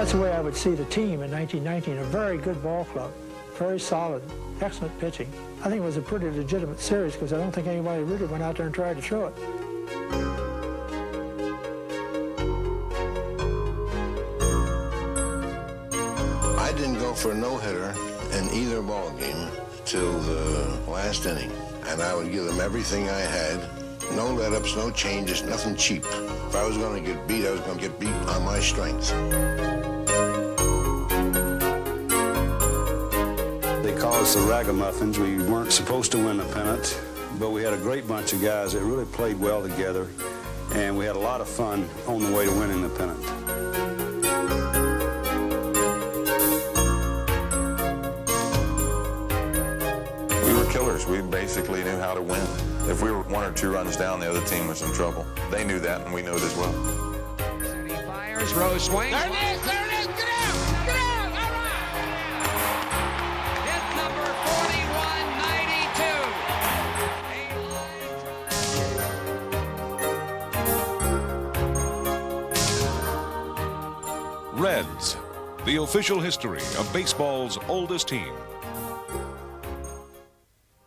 That's the way I would see the team in 1919, a very good ball club, very solid, excellent pitching. I think it was a pretty legitimate series because I don't think anybody really went out there and tried to show it. I didn't go for a no-hitter in either ball game till the last inning, and I would give them everything I had. No let-ups, no changes, nothing cheap. If I was going to get beat, I was going to get beat on my strength. They call us the Ragamuffins. We weren't supposed to win the pennant, but we had a great bunch of guys that really played well together, and we had a lot of fun on the way to winning the pennant. We were killers. We basically knew how to win. If we were 1 or 2 runs down, the other team was in trouble. They knew that, and we knew it as well. He fires, Rose swings. There it is! There it is! Get out! Get out! All right! Hit number 4192. Reds, the official history of baseball's oldest team.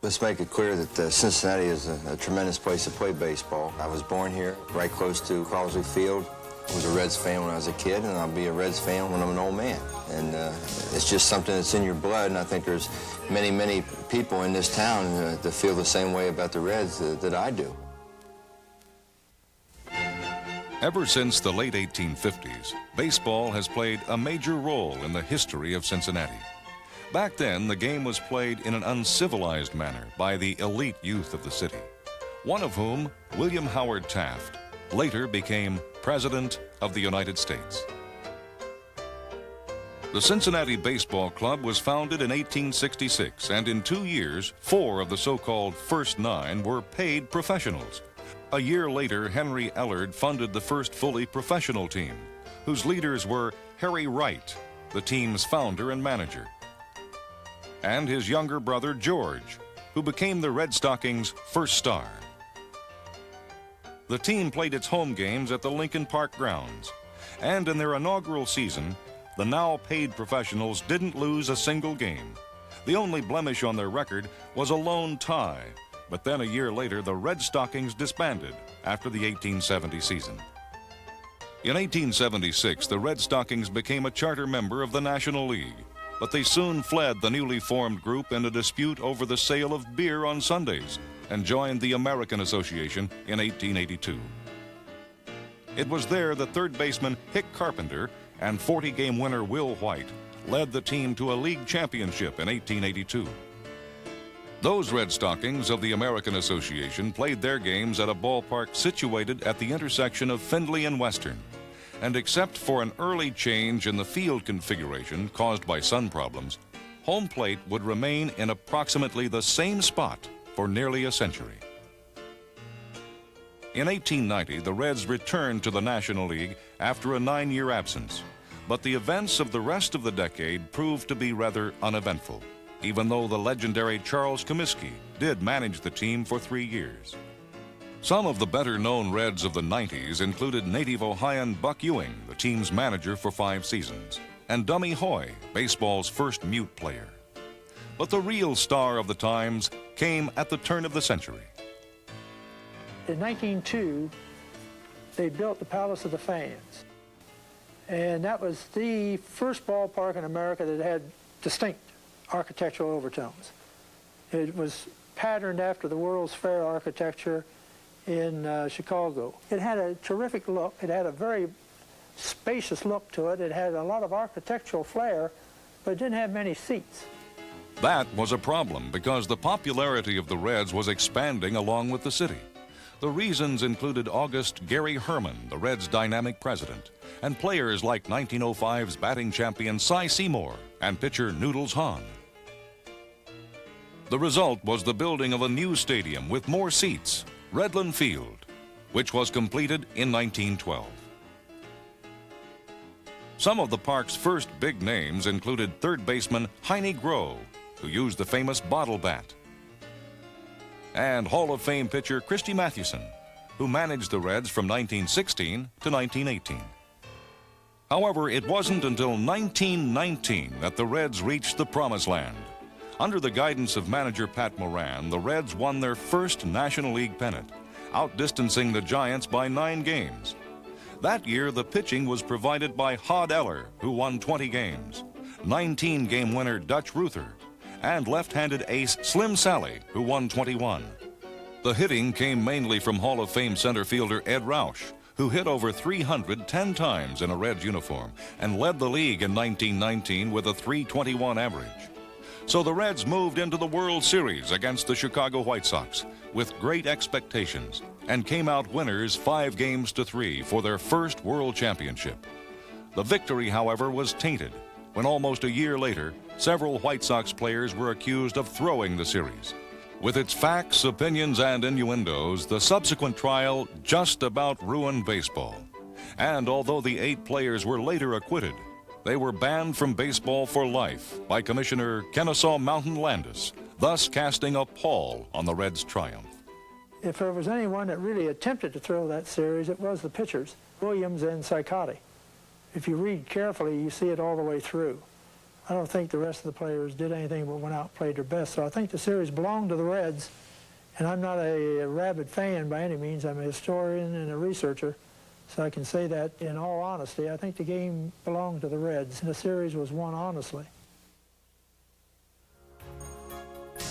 Let's make it clear that Cincinnati is a tremendous place to play baseball. I was born here, right close to Crosley Field. I was a Reds fan when I was a kid, and I'll be a Reds fan when I'm an old man. And it's just something that's in your blood, and I think there's many, many people in this town that feel the same way about the Reds that I do. Ever since the late 1850s, baseball has played a major role in the history of Cincinnati. Back then, the game was played in an uncivilized manner by the elite youth of the city, one of whom, William Howard Taft, later became President of the United States. The Cincinnati Baseball Club was founded in 1866, and in 2 years, 4 of the so-called First Nine were paid professionals. A year later, Henry Ellard funded the first fully professional team, whose leaders were Harry Wright, the team's founder and manager, and his younger brother, George, who became the Red Stockings' first star. The team played its home games at the Lincoln Park grounds, and in their inaugural season, the now paid professionals didn't lose a single game. The only blemish on their record was a lone tie, but then a year later, the Red Stockings disbanded after the 1870 season. In 1876, the Red Stockings became a charter member of the National League, but they soon fled the newly formed group in a dispute over the sale of beer on Sundays and joined the American Association in 1882. It was there that third baseman Hick Carpenter and 40-game winner Will White led the team to a league championship in 1882. Those Red Stockings of the American Association played their games at a ballpark situated at the intersection of Findlay and Western. And except for an early change in the field configuration caused by sun problems, home plate would remain in approximately the same spot for nearly a century. In 1890, the Reds returned to the National League after a 9-year absence, but the events of the rest of the decade proved to be rather uneventful, even though the legendary Charles Comiskey did manage the team for 3 years. Some of the better-known Reds of the 90s included native Ohioan Buck Ewing, the team's manager for 5 seasons, and Dummy Hoy, baseball's first mute player. But the real star of the times came at the turn of the century. In 1902, they built the Palace of the Fans, and that was the first ballpark in America that had distinct architectural overtones. It was patterned after the World's Fair architecture in Chicago. It had a terrific look. It had a very spacious look to it. It had a lot of architectural flair, but it didn't have many seats. That was a problem because the popularity of the Reds was expanding along with the city. The reasons included August Gary Herman, the Reds' dynamic president, and players like 1905's batting champion Cy Seymour and pitcher Noodles Hahn. The result was the building of a new stadium with more seats, Redland Field, which was completed in 1912. Some of the park's first big names included third baseman Heine Groh, who used the famous bottle bat, and Hall of Fame pitcher Christy Mathewson, who managed the Reds from 1916 to 1918. However, it wasn't until 1919 that the Reds reached the promised land. Under the guidance of manager Pat Moran, the Reds won their first National League pennant, outdistancing the Giants by 9 games. That year, the pitching was provided by Hod Eller, who won 20 games, 19-game winner Dutch Ruther, and left-handed ace Slim Sally, who won 21. The hitting came mainly from Hall of Fame center fielder Ed Rausch, who hit over 310 times in a Reds uniform and led the league in 1919 with a .321 average. So the Reds moved into the World Series against the Chicago White Sox with great expectations and came out winners 5-3 for their first World Championship. The victory, however, was tainted when almost a year later, several White Sox players were accused of throwing the series. With its facts, opinions, and innuendos, the subsequent trial just about ruined baseball. And although the 8 players were later acquitted, they were banned from baseball for life by Commissioner Kennesaw Mountain Landis, thus casting a pall on the Reds' triumph. If there was anyone that really attempted to throw that series, it was the pitchers, Williams and Cicotti. If you read carefully, you see it all the way through. I don't think the rest of the players did anything but went out and played their best. So I think the series belonged to the Reds, and I'm not a rabid fan by any means. I'm a historian and a researcher, so I can say that in all honesty. I think the game belonged to the Reds, and the series was won honestly.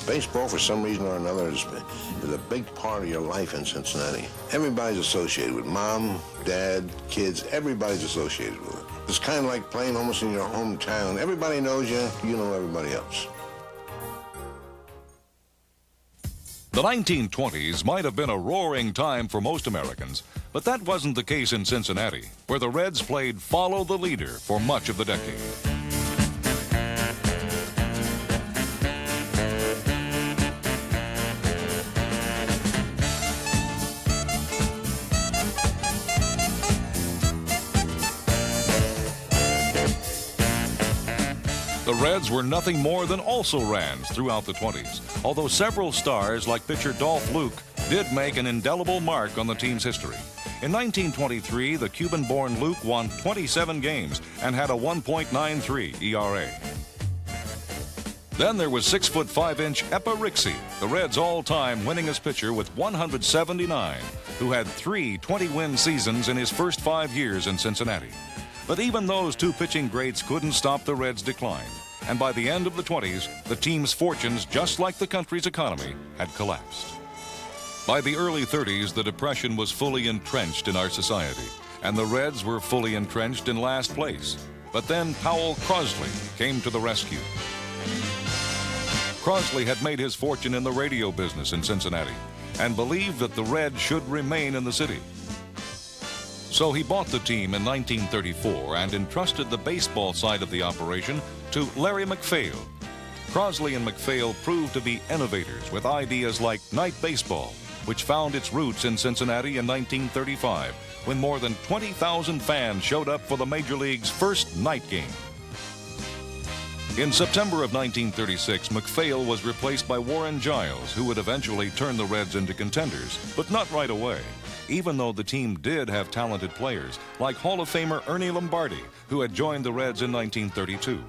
Baseball, for some reason or another, is a big part of your life in Cincinnati. Everybody's associated with it. Mom, dad, kids, everybody's associated with it. It's kind of like playing almost in your hometown. Everybody knows you, you know everybody else. The 1920s might have been a roaring time for most Americans, but that wasn't the case in Cincinnati, where the Reds played follow the leader for much of the decade. The Reds were nothing more than also-rans throughout the 20s, although several stars like pitcher Dolph Luke did make an indelible mark on the team's history. In 1923, the Cuban-born Luke won 27 games and had a 1.93 ERA. Then there was 6'5" Epa Rixey, the Reds' all-time winningest pitcher with 179, who had 3 20-win seasons in his first 5 years in Cincinnati. But even those 2 pitching greats couldn't stop the Reds' decline. And by the end of the 20s, the team's fortunes, just like the country's economy, had collapsed. By the early 30s, the Depression was fully entrenched in our society, and the Reds were fully entrenched in last place. But then Powell Crosley came to the rescue. Crosley had made his fortune in the radio business in Cincinnati and believed that the Reds should remain in the city. So he bought the team in 1934 and entrusted the baseball side of the operation to Larry MacPhail. Crosley and MacPhail proved to be innovators with ideas like night baseball, which found its roots in Cincinnati in 1935, when more than 20,000 fans showed up for the Major League's first night game. In September of 1936, MacPhail was replaced by Warren Giles, who would eventually turn the Reds into contenders, but not right away, even though the team did have talented players, like Hall of Famer Ernie Lombardi, who had joined the Reds in 1932.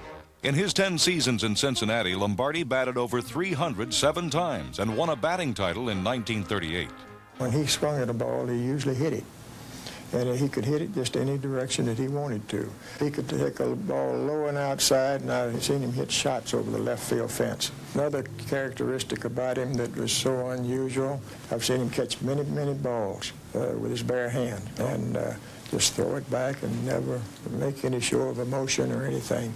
In his 10 seasons in Cincinnati, Lombardi batted over 307 times and won a batting title in 1938. When he swung at a ball, he usually hit it. And he could hit it just any direction that he wanted to. He could take a ball low and outside, and I've seen him hit shots over the left field fence. Another characteristic about him that was so unusual, I've seen him catch many, many balls with his bare hand and just throw it back and never make any show of emotion or anything,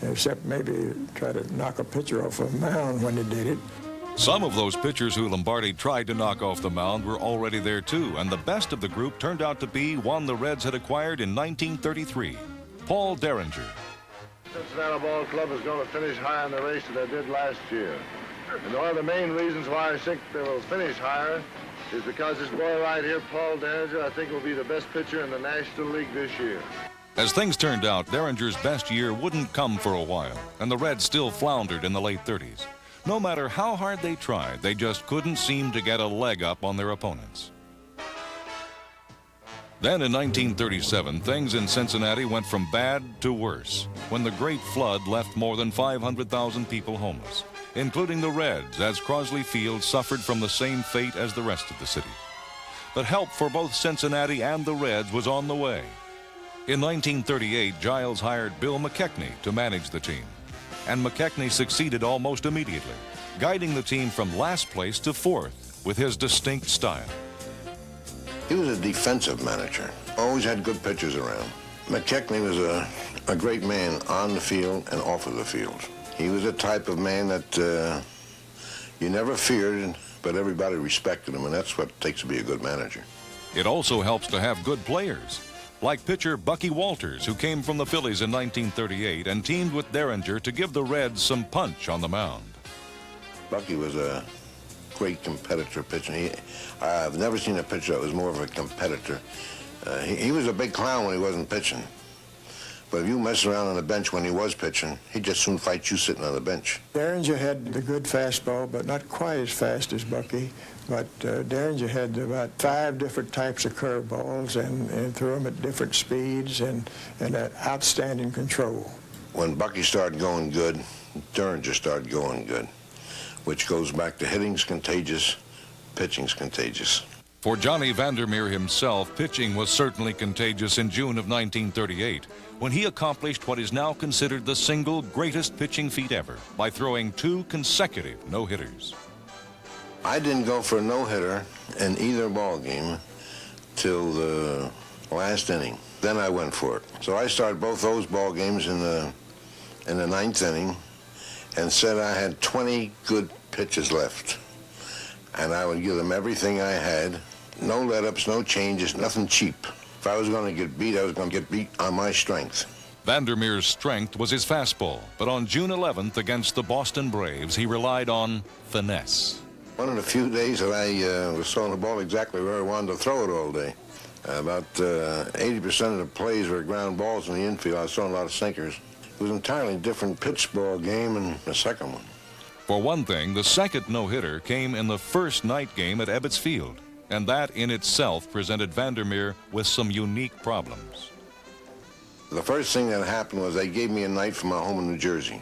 except maybe try to knock a pitcher off a mound when he did it. Some of those pitchers who Lombardi tried to knock off the mound were already there too, and the best of the group turned out to be one the Reds had acquired in 1933, Paul Derringer. Cincinnati Ball Club is going to finish higher in the race than they did last year. And one of the main reasons why I think they will finish higher is because this boy right here, Paul Derringer, I think will be the best pitcher in the National League this year. As things turned out, Derringer's best year wouldn't come for a while, and the Reds still floundered in the late 30s. No matter how hard they tried, they just couldn't seem to get a leg up on their opponents. Then in 1937, things in Cincinnati went from bad to worse when the Great Flood left more than 500,000 people homeless, including the Reds, as Crosley Field suffered from the same fate as the rest of the city. But help for both Cincinnati and the Reds was on the way. In 1938, Giles hired Bill McKechnie to manage the team, and McKechnie succeeded almost immediately, guiding the team from last place to fourth with his distinct style. He was a defensive manager, always had good pitchers around. McKechnie was a great man on the field and off of the field. He was a type of man that you never feared, but everybody respected him, and that's what it takes to be a good manager. It also helps to have good players, like pitcher Bucky Walters, who came from the Phillies in 1938 and teamed with Derringer to give the Reds some punch on the mound. Bucky was a great competitor pitcher. I've never seen a pitcher that was more of a competitor. He was a big clown when he wasn't pitching. But if you mess around on the bench when he was pitching, he'd just soon fight you sitting on the bench. Derringer had the good fastball, but not quite as fast as Bucky. But Derringer had about 5 different types of curveballs and threw them at different speeds and at outstanding control. When Bucky started going good, Derringer started going good, which goes back to hitting's contagious, pitching's contagious. For Johnny Vandermeer himself, pitching was certainly contagious in June of 1938, when he accomplished what is now considered the single greatest pitching feat ever by throwing 2 consecutive no-hitters. I didn't go for a no-hitter in either ball game till the last inning. Then I went for it. So I started both those ball games in the 9th inning and said I had 20 good pitches left, and I would give them everything I had. No let-ups, no changes, nothing cheap. If I was going to get beat, I was going to get beat on my strength. Vandermeer's strength was his fastball, but on June 11th against the Boston Braves, he relied on finesse. One of the few days that I was throwing the ball exactly where I wanted to throw it all day. About 80% of the plays were ground balls in the infield. I was throwing a lot of sinkers. It was an entirely different pitch ball game than the second one. For one thing, the second no-hitter came in the first night game at Ebbets Field, and that in itself presented Vandermeer with some unique problems. The first thing that happened was they gave me a night from my home in New Jersey.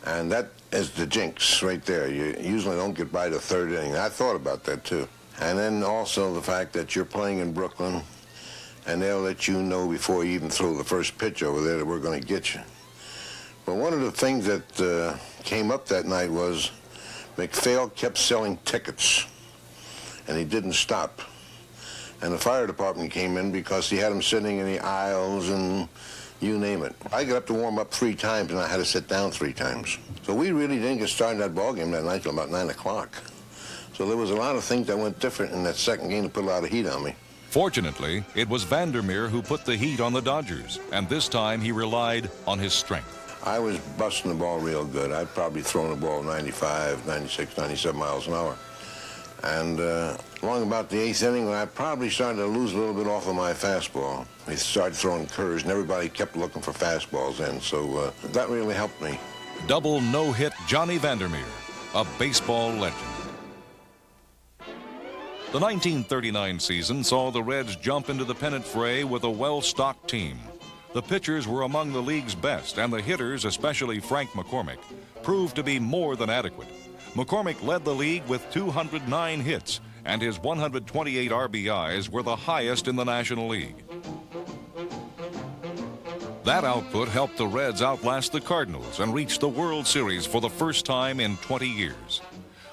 And that is the jinx right there. You usually don't get by the 3rd inning. I thought about that too. And then also the fact that you're playing in Brooklyn, and they'll let you know before you even throw the first pitch over there that we're going to get you. But one of the things that came up that night was McPhail kept selling tickets, and he didn't stop. And the fire department came in because he had them sitting in the aisles and you name it. I got up to warm up 3 times, and I had to sit down 3 times. So we really didn't get started that ball game that night till about 9 o'clock. So there was a lot of things that went different in that second game to put a lot of heat on me. Fortunately, it was Vandermeer who put the heat on the Dodgers, and this time he relied on his strength. I was busting the ball real good. I'd probably thrown the ball 95, 96, 97 miles an hour. And along about the 8th inning, when I probably started to lose a little bit off of my fastball, we started throwing curves, and everybody kept looking for fastballs then, so that really helped me. Double no-hit Johnny Vandermeer, a baseball legend. The 1939 season saw the Reds jump into the pennant fray with a well-stocked team. The pitchers were among the league's best, and the hitters, especially Frank McCormick, proved to be more than adequate. McCormick led the league with 209 hits, and his 128 RBIs were the highest in the National League. That output helped the Reds outlast the Cardinals and reach the World Series for the first time in 20 years.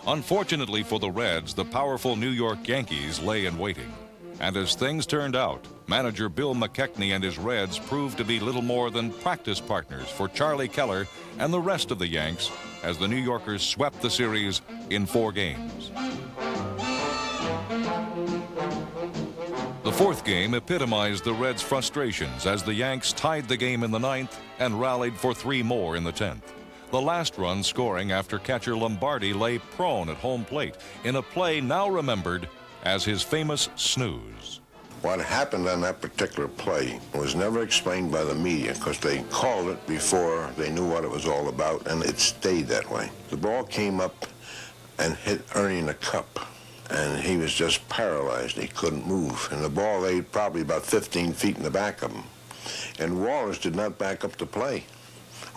Unfortunately for the Reds, the powerful New York Yankees lay in waiting. And as things turned out, manager Bill McKechnie and his Reds proved to be little more than practice partners for Charlie Keller and the rest of the Yanks as the New Yorkers swept the series in 4 games. The 4th game epitomized the Reds' frustrations as the Yanks tied the game in the 9th and rallied for 3 more in the 10th. The last run scoring after catcher Lombardi lay prone at home plate in a play now remembered as his famous snooze. What happened on that particular play was never explained by the media because they called it before they knew what it was all about, and it stayed that way. The ball came up and hit Ernie in the cup, and he was just paralyzed. He couldn't move, and the ball laid probably about 15 feet in the back of him. And Wallace did not back up the play.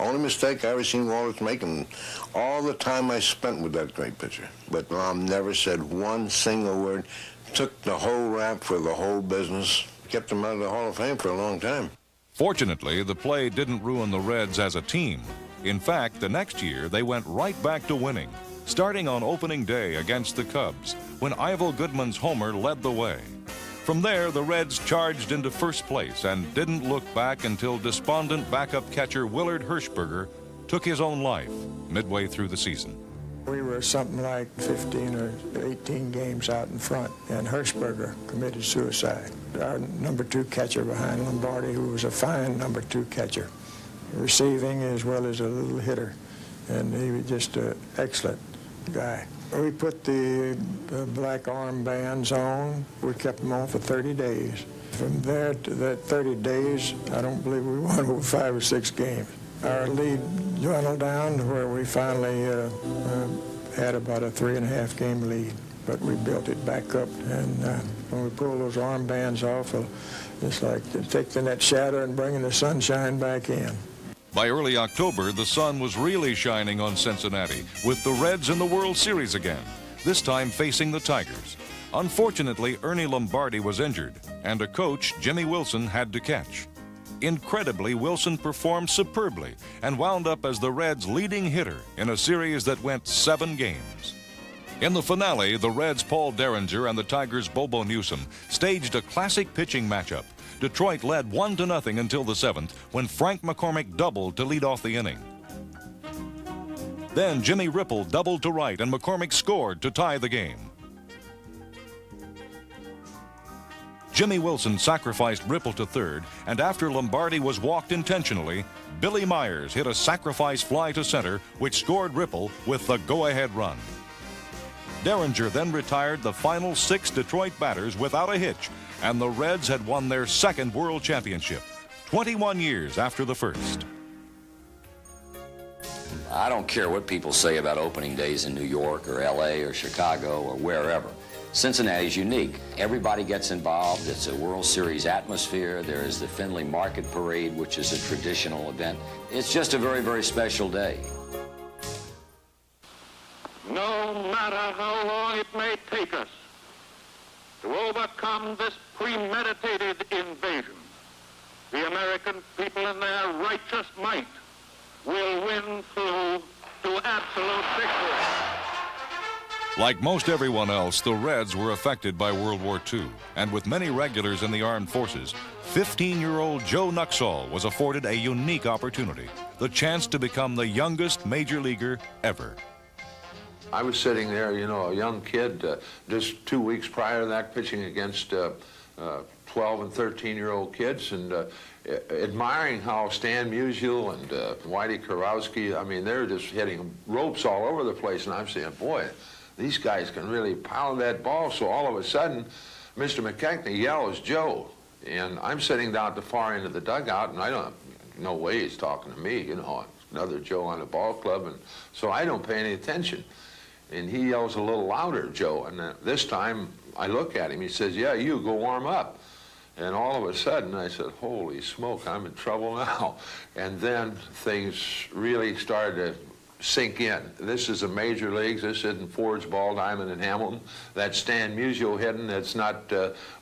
Only mistake I ever seen Wallace making all the time I spent with that great pitcher. But Mom never said one single word, took the whole rap for the whole business, kept him out of the Hall of Fame for a long time. Fortunately, the play didn't ruin the Reds as a team. In fact, the next year, they went right back to winning, starting on opening day against the Cubs, when Ivo Goodman's homer led the way. From there, the Reds charged into first place and didn't look back until despondent backup catcher Willard Hershberger took his own life midway through the season. We were something like 15 or 18 games out in front, and Hershberger committed suicide. Our number 2 catcher behind Lombardi, who was a fine number 2 catcher, receiving as well as a little hitter, and he was just an excellent guy. We put the black armbands on. We kept them on for 30 days. From there to that 30 days, I don't believe we won over 5 or 6 games. Our lead dwindled down to where we finally had about a 3.5 game lead, but we built it back up, and when we pull those armbands off, it's like taking that shadow and bringing the sunshine back in. By early October, the sun was really shining on Cincinnati, with the Reds in the World Series again, this time facing the Tigers. Unfortunately, Ernie Lombardi was injured, and a coach, Jimmy Wilson, had to catch. Incredibly, Wilson performed superbly and wound up as the Reds' leading hitter in a series that went 7 games. In the finale, the Reds' Paul Derringer and the Tigers' Bobo Newsom staged a classic pitching matchup. Detroit led 1-0 until the 7th, when Frank McCormick doubled to lead off the inning. Then Jimmy Ripple doubled to right, and McCormick scored to tie the game. Jimmy Wilson sacrificed Ripple to third, and after Lombardi was walked intentionally, Billy Myers hit a sacrifice fly to center, which scored Ripple with the go-ahead run. Derringer then retired the final 6 Detroit batters without a hitch, and the Reds had won their 2nd World Championship, 21 years after the first. I don't care what people say about opening days in New York or LA or Chicago or wherever. Cincinnati's unique. Everybody gets involved. It's a World Series atmosphere. There is the Findlay Market Parade, which is a traditional event. It's just a very, very special day. No matter how long it may take us to overcome this premeditated invasion, the American people in their righteous might will win through to absolute victory. Like most everyone else, the Reds were affected by World War II, and with many regulars in the armed forces, 15-year-old Joe Nuxhall was afforded a unique opportunity, the chance to become the youngest major leaguer ever. I was sitting there, you know, a young kid, just 2 weeks prior to that, pitching against 12 and 13-year-old kids, and admiring how Stan Musial and Whitey Kurowski, I mean, they're just hitting ropes all over the place, and I'm saying, boy, these guys can really pound that ball. So all of a sudden, Mr. McKechnie yells, Joe, and I'm sitting down at the far end of the dugout, and I don't, no way he's talking to me, you know, another Joe on the ball club, and so I don't pay any attention. And he yells a little louder, Joe, and this time I look at him, he says, yeah, you go warm up. And all of a sudden I said, holy smoke, I'm in trouble now. And then things really started to sink in. This is the major leagues. This isn't Ford's Ball Diamond in Hamilton. That's Stan Musial hitting. That's not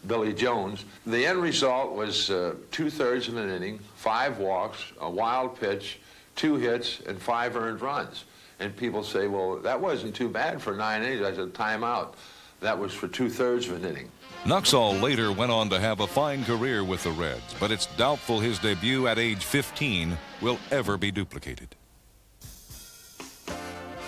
Billy Jones. The end result was 2/3 of an inning, 5 walks, a wild pitch, 2 hits, and 5 earned runs. And people say, well, that wasn't too bad for 9 innings. I said, time out. That was for 2/3 of an inning. Nuxhall later went on to have a fine career with the Reds, but it's doubtful his debut at age 15 will ever be duplicated.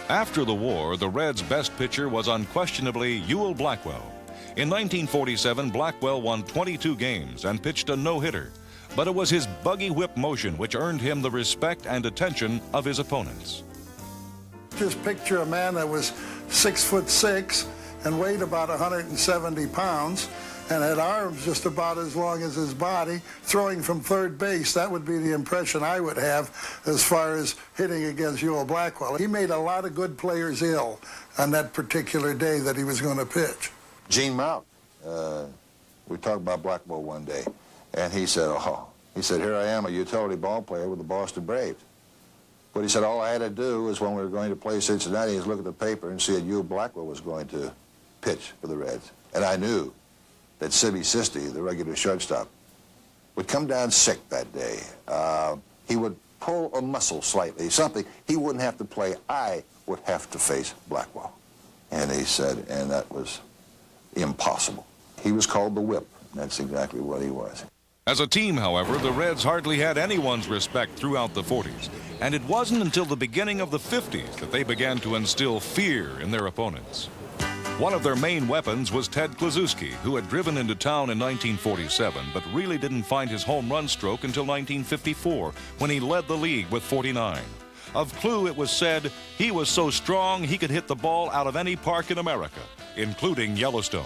After the war, the Reds' best pitcher was unquestionably Ewell Blackwell. In 1947, Blackwell won 22 games and pitched a no-hitter, but it was his buggy whip motion which earned him the respect and attention of his opponents. Just picture a man that was 6'6" and weighed about 170 pounds, and had arms just about as long as his body, throwing from third base. That would be the impression I would have as far as hitting against Ewell Blackwell. He made a lot of good players ill on that particular day that he was going to pitch. Gene Mount, we talked about Blackwell one day, and he said, here I am, a utility ball player with the Boston Braves. But he said all I had to do was when we were going to play Cincinnati is look at the paper and see that Ewell Blackwell was going to pitch for the Reds. And I knew that Sibby Sisti, the regular shortstop, would come down sick that day. He would pull a muscle slightly, something he wouldn't have to play. I would have to face Blackwell. And he said, and that was impossible. He was called the Whip. That's exactly what he was. As a team, however, the Reds hardly had anyone's respect throughout the 40s. And it wasn't until the beginning of the 50s that they began to instill fear in their opponents. One of their main weapons was Ted Kluszewski, who had driven into town in 1947, but really didn't find his home run stroke until 1954, when he led the league with 49. Of Klu, it was said he was so strong he could hit the ball out of any park in America, including Yellowstone.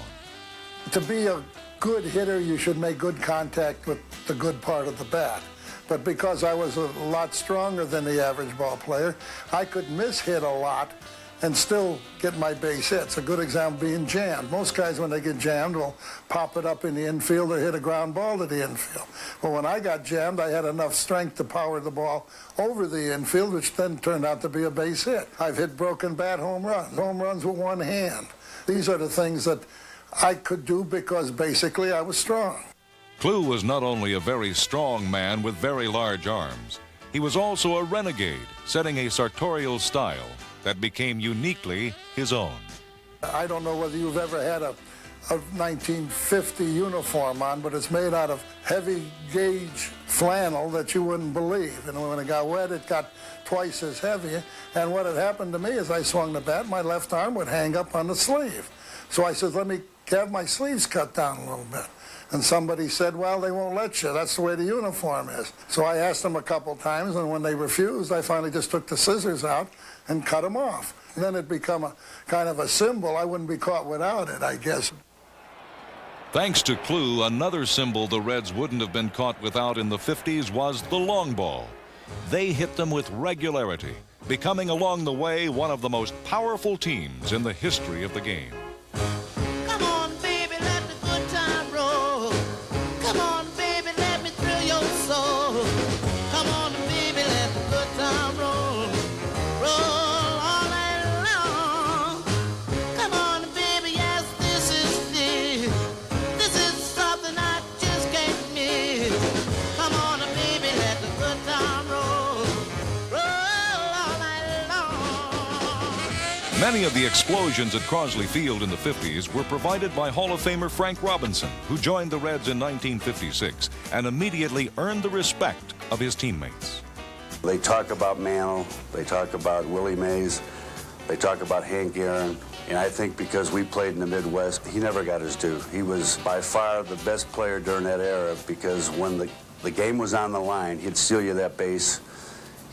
To be a good hitter, you should make good contact with the good part of the bat. But because I was a lot stronger than the average ball player, I could miss-hit a lot and still get my base hits. A good example being jammed. Most guys, when they get jammed, will pop it up in the infield or hit a ground ball to the infield. Well, when I got jammed, I had enough strength to power the ball over the infield, which then turned out to be a base hit. I've hit broken bat home runs with one hand. These are the things that I could do because basically I was strong. Klu was not only a very strong man with very large arms, he was also a renegade, setting a sartorial style that became uniquely his own. I don't know whether you've ever had a 1950 uniform on, but it's made out of heavy gauge flannel that you wouldn't believe. And when it got wet, it got twice as heavy. And what had happened to me is I swung the bat, my left arm would hang up on the sleeve. So I said, let me have my sleeves cut down a little bit. And somebody said, well, they won't let you. That's the way the uniform is. So I asked them a couple times, and when they refused, I finally just took the scissors out and cut them off. And then it became a kind of a symbol. I wouldn't be caught without it, I guess. Thanks to Klu, another symbol the Reds wouldn't have been caught without in the 50s was the long ball. They hit them with regularity, becoming along the way one of the most powerful teams in the history of the game. Come on, baby, let the good time roll. Come on, baby, let me thrill your soul. Come on, baby, let the good time roll. Roll all night long. Come on, baby, yes, this is something I just can't miss. Come on, baby, let the good time roll. Roll all night long. Many of the explosions at Crosley Field in the 50s were provided by Hall of Famer Frank Robinson, who joined the Reds in 1956 and immediately earned the respect of his teammates. They talk about Mantle, they talk about Willie Mays, they talk about Hank Aaron, and I think because we played in the Midwest, he never got his due. He was by far the best player during that era because when the game was on the line, he'd steal you that base.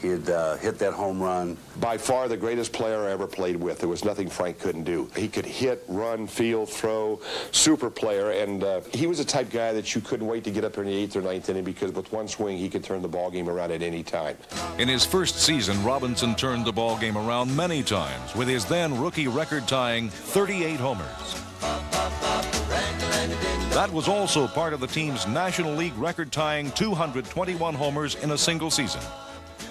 He'd hit that home run. By far the greatest player I ever played with. There was nothing Frank couldn't do. He could hit, run, field, throw, super player, and he was the type guy that you couldn't wait to get up here in the 8th or 9th inning because with one swing he could turn the ball game around at any time. In his first season, Robinson turned the ball game around many times with his then rookie record-tying 38 homers. That was also part of the team's National League record-tying 221 homers in a single season.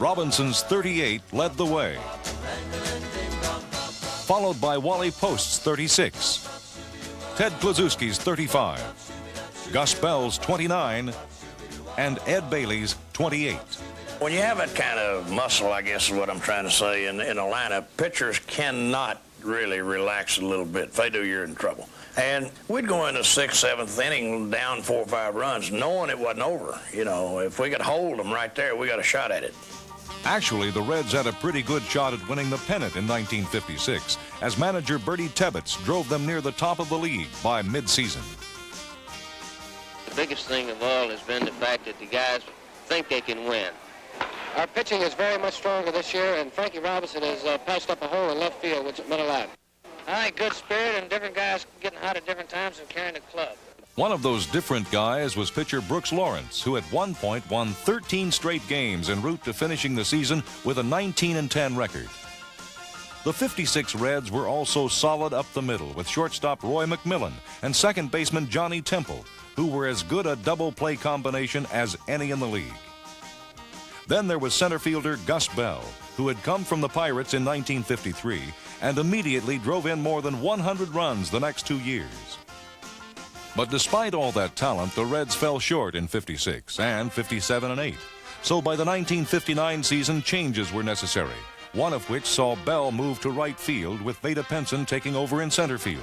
Robinson's 38 led the way, followed by Wally Post's 36, Ted Kluszewski's 35, Gus Bell's 29, and Ed Bailey's 28. When you have that kind of muscle, I guess is what I'm trying to say, in a lineup, pitchers cannot really relax a little bit. If they do, you're in trouble. And we'd go into 6th, 7th inning down 4 or 5 runs, knowing it wasn't over. You know, if we could hold them right there, we got a shot at it. Actually, the Reds had a pretty good shot at winning the pennant in 1956, as manager Bertie Tebbetts drove them near the top of the league by mid-season. The biggest thing of all has been the fact that the guys think they can win. Our pitching is very much stronger this year, and Frankie Robinson has patched up a hole in left field, which meant a lot. I think good spirit and different guys getting hot at different times and carrying the club. One of those different guys was pitcher Brooks Lawrence, who at one point won 13 straight games en route to finishing the season with a 19-10 record. The 56 Reds were also solid up the middle with shortstop Roy McMillan and second baseman Johnny Temple, who were as good a double play combination as any in the league. Then there was center fielder Gus Bell, who had come from the Pirates in 1953 and immediately drove in more than 100 runs the next 2 years. But despite all that talent, the Reds fell short in 56 and 57 and 8. So by the 1959 season, changes were necessary, one of which saw Bell move to right field with Vada Pinson taking over in center field.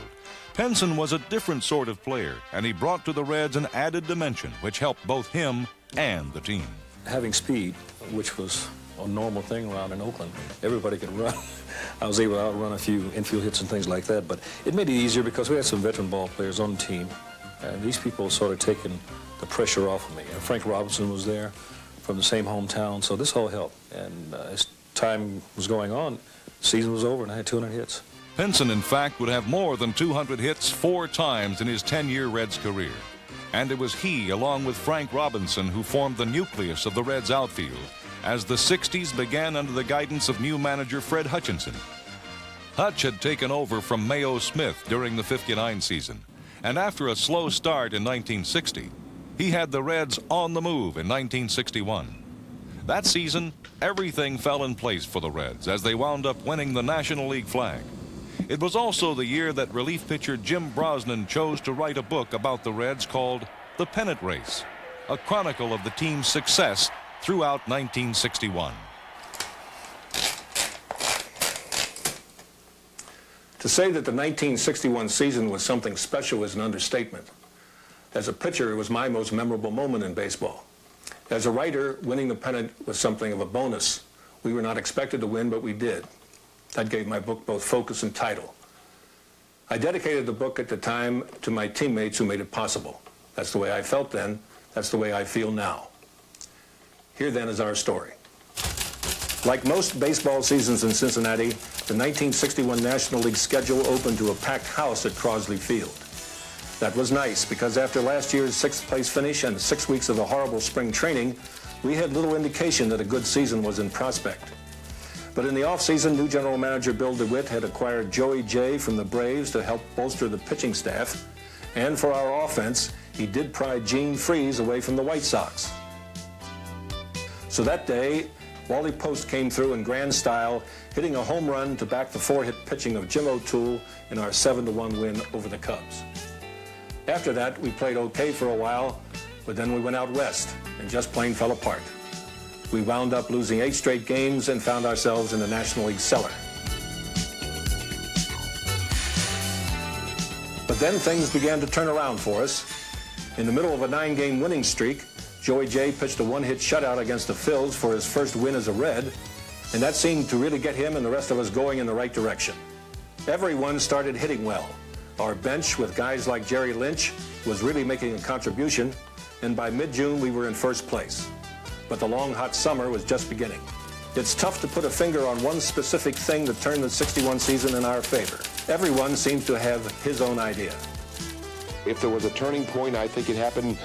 Pinson was a different sort of player, and he brought to the Reds an added dimension which helped both him and the team. Having speed, which was a normal thing around in Oakland, everybody could run. I was able to outrun a few infield hits and things like that, but it made it easier because we had some veteran ball players on the team. And these people sort of taken the pressure off of me. And Frank Robinson was there from the same hometown, so this all helped. And as time was going on, the season was over and I had 200 hits. Pinson, in fact, would have more than 200 hits 4 times in his 10-year Reds career. And it was he, along with Frank Robinson, who formed the nucleus of the Reds outfield as the 60s began under the guidance of new manager Fred Hutchinson. Hutch had taken over from Mayo Smith during the 59 season. And after a slow start in 1960, he had the Reds on the move in 1961. That season, everything fell in place for the Reds as they wound up winning the National League flag. It was also the year that relief pitcher Jim Brosnan chose to write a book about the Reds called The Pennant Race, a chronicle of the team's success throughout 1961. To say that the 1961 season was something special is an understatement. As a pitcher, it was my most memorable moment in baseball. As a writer, winning the pennant was something of a bonus. We were not expected to win, but we did. That gave my book both focus and title. I dedicated the book at the time to my teammates who made it possible. That's the way I felt then. That's the way I feel now. Here then is our story. Like most baseball seasons in Cincinnati, the 1961 National League schedule opened to a packed house at Crosley Field. That was nice because after last year's 6th place finish and 6 weeks of a horrible spring training, we had little indication that a good season was in prospect. But in the offseason, new general manager Bill DeWitt had acquired Joey Jay from the Braves to help bolster the pitching staff. And for our offense, he did pry Gene Freese away from the White Sox. So that day, Wally Post came through in grand style, hitting a home run to back the 4-hit pitching of Jim O'Toole in our 7-1 win over the Cubs. After that, we played okay for a while, but then we went out west and just plain fell apart. We wound up losing 8 straight games and found ourselves in the National League cellar. But then things began to turn around for us. In the middle of a 9-game winning streak, Joey Jay pitched a 1-hit shutout against the Phils for his first win as a Red, and that seemed to really get him and the rest of us going in the right direction. Everyone started hitting well. Our bench, with guys like Jerry Lynch, was really making a contribution, and by mid-June we were in first place. But the long, hot summer was just beginning. It's tough to put a finger on one specific thing that turned the 61 season in our favor. Everyone seems to have his own idea. If there was a turning point, I think it happened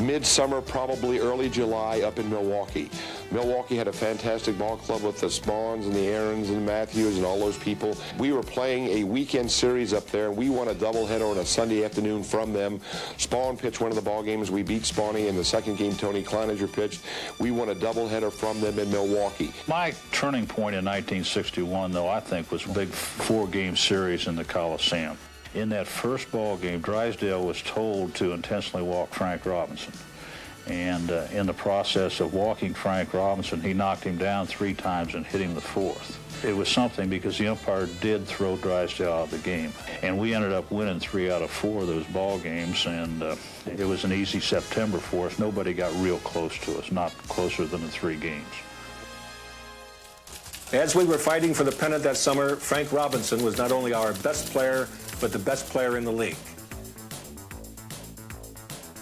midsummer, probably early July, up in Milwaukee. Milwaukee had a fantastic ball club with the Spawns and the Aarons and the Matthews and all those people. We were playing a weekend series up there, and we won a doubleheader on a Sunday afternoon from them. Spawn pitched one of the ball games. We beat Spawny. In the second game, Tony Cloninger pitched. We won a doubleheader from them in Milwaukee. My turning point in 1961, though, I think was a big 4-game series in the Coliseum. In that first ball game, Drysdale was told to intentionally walk Frank Robinson. And in the process of walking Frank Robinson, he knocked him down 3 times and hit him the 4th. It was something because the umpire did throw Drysdale out of the game. And we ended up winning 3 out of 4 of those ball games, and it was an easy September for us. Nobody got real close to us, not closer than the 3 games. As we were fighting for the pennant that summer, Frank Robinson was not only our best player, but the best player in the league.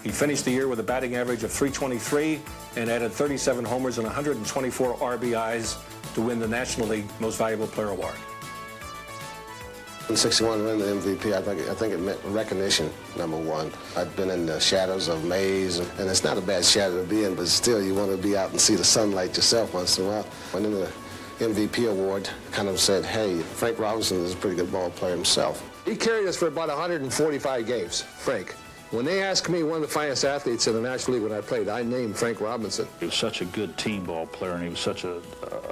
He finished the year with a batting average of .323 and added 37 homers and 124 RBIs to win the National League Most Valuable Player Award. In '61, winning the MVP, I think it meant recognition, number one. I'd been in the shadows of Mays, and it's not a bad shadow to be in, but still you want to be out and see the sunlight yourself once in a while. Winning the MVP award kind of said, hey, Frank Robinson is a pretty good ball player himself. He carried us for about 145 games, Frank. When they asked me one of the finest athletes in the National League when I played, I named Frank Robinson. He was such a good team ball player, and he was such a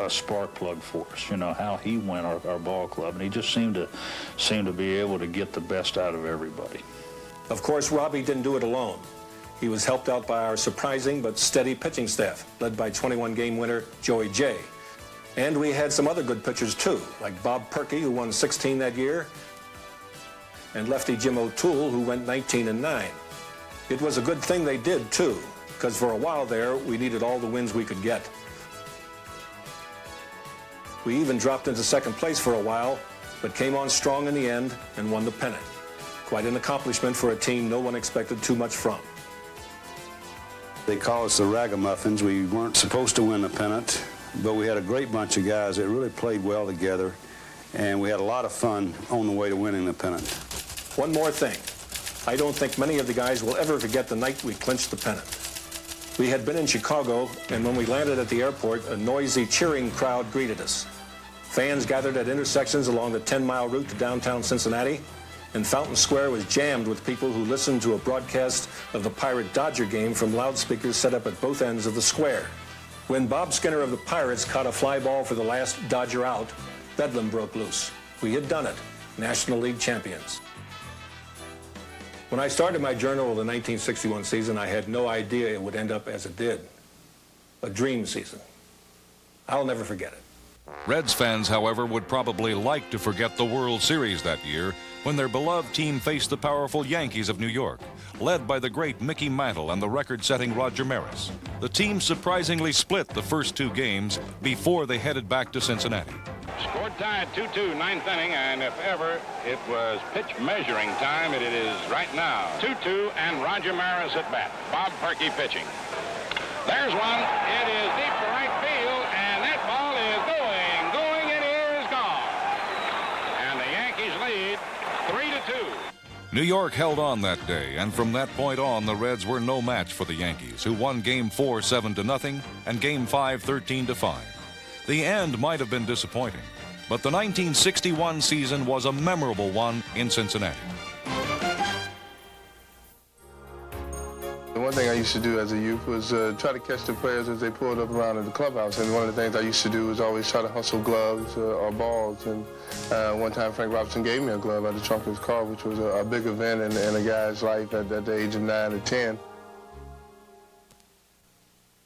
spark plug for us. You know, how he went our ball club, and he just seemed to be able to get the best out of everybody. Of course, Robbie didn't do it alone. He was helped out by our surprising but steady pitching staff, led by 21-game winner Joey J. And we had some other good pitchers, too, like Bob Perky, who won 16 that year, and lefty Jim O'Toole, who went 19-9. It was a good thing they did, too, because for a while there, we needed all the wins we could get. We even dropped into second place for a while, but came on strong in the end and won the pennant. Quite an accomplishment for a team no one expected too much from. They call us the Ragamuffins. We weren't supposed to win the pennant, but we had a great bunch of guys that really played well together, and we had a lot of fun on the way to winning the pennant. One more thing. I don't think many of the guys will ever forget the night we clinched the pennant. We had been in Chicago, and when we landed at the airport, a noisy, cheering crowd greeted us. Fans gathered at intersections along the 10-mile route to downtown Cincinnati, and Fountain Square was jammed with people who listened to a broadcast of the Pirate-Dodger game from loudspeakers set up at both ends of the square. When Bob Skinner of the Pirates caught a fly ball for the last Dodger out, bedlam broke loose. We had done it, National League champions. When I started my journal of the 1961 season, I had no idea it would end up as it did. A dream season. I'll never forget it. Reds fans, however, would probably like to forget the World Series that year when their beloved team faced the powerful Yankees of New York, led by the great Mickey Mantle and the record-setting Roger Maris. The team surprisingly split the first two games before they headed back to Cincinnati. Scored tied 2-2, ninth inning, and if ever it was pitch measuring time, it is right now. 2-2, and Roger Maris at bat. Bob Perky pitching. There's one. It is deep to right field, and that ball is going, it is gone. And the Yankees lead 3-2. New York held on that day, and from that point on, the Reds were no match for the Yankees, who won Game 4 7-0 and Game 5 13-5. The end might have been disappointing, but the 1961 season was a memorable one in Cincinnati. The one thing I used to do as a youth was try to catch the players as they pulled up around in the clubhouse. And one of the things I used to do was always try to hustle gloves or balls. And one time Frank Robinson gave me a glove out of the trunk of his car, which was a big event in a guy's life at the age of 9 or 10.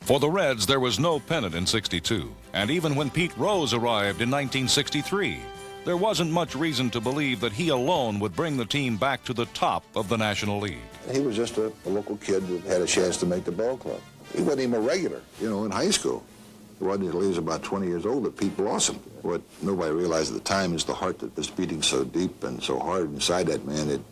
For the Reds, there was no pennant in '62, and even when Pete Rose arrived in 1963, there wasn't much reason to believe that he alone would bring the team back to the top of the National League. He was just a local kid that had a chance to make the ball club. He wasn't even a regular, in high school. It wasn't until he was about 20 years old that Pete blossomed. What nobody realized at the time is the heart that was beating so deep and so hard inside that man.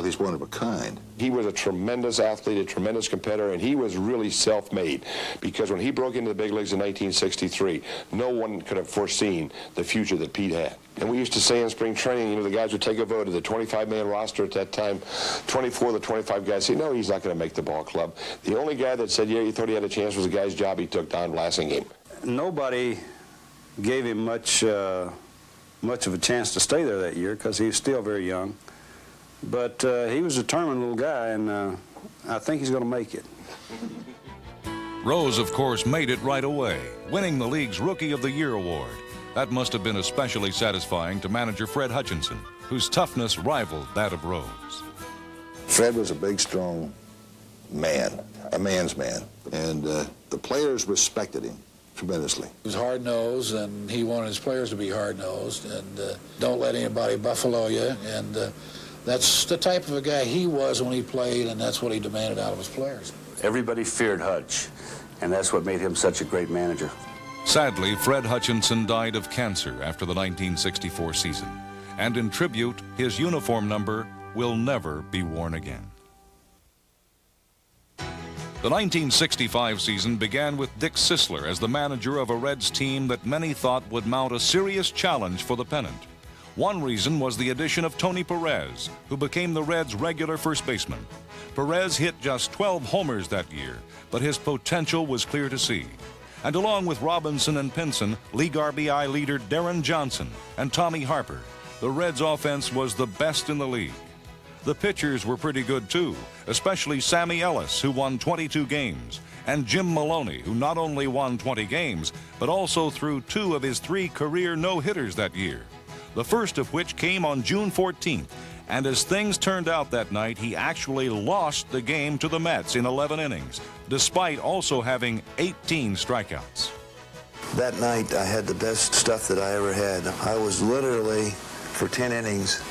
He's one of a kind. He was a tremendous athlete, a tremendous competitor, and he was really self-made, because when he broke into the big leagues in 1963, no one could have foreseen the future that Pete had. And we used to say in spring training, the guys would take a vote of the 25-man roster at that time. 24 of the 25 guys say, no, he's not going to make the ball club. The only guy that said, yeah, he thought he had a chance was the guy's job he took, Don Blassingame. Nobody gave him much of a chance to stay there that year because he was still very young. But he was a determined little guy, and I think he's going to make it. Rose, of course, made it right away, winning the league's Rookie of the Year award. That must have been especially satisfying to manager Fred Hutchinson, whose toughness rivaled that of Rose. Fred was a big, strong man, a man's man, and the players respected him tremendously. He was hard-nosed, and he wanted his players to be hard-nosed, and don't let anybody buffalo you, and that's the type of a guy he was when he played, and that's what he demanded out of his players. Everybody feared Hutch, and that's what made him such a great manager. Sadly, Fred Hutchinson died of cancer after the 1964 season, and in tribute, his uniform number will never be worn again. The 1965 season began with Dick Sisler as the manager of a Reds team that many thought would mount a serious challenge for the pennant. One reason was the addition of Tony Perez, who became the Reds' regular first baseman. Perez hit just 12 homers that year, but his potential was clear to see. And along with Robinson and Pinson, league RBI leader Darren Johnson and Tommy Harper, the Reds' offense was the best in the league. The pitchers were pretty good too, especially Sammy Ellis, who won 22 games, and Jim Maloney, who not only won 20 games, but also threw 2 of his 3 career no-hitters that year, the first of which came on June 14th. And as things turned out that night, he actually lost the game to the Mets in 11 innings, despite also having 18 strikeouts. That night, I had the best stuff that I ever had. I was literally, for 10 innings,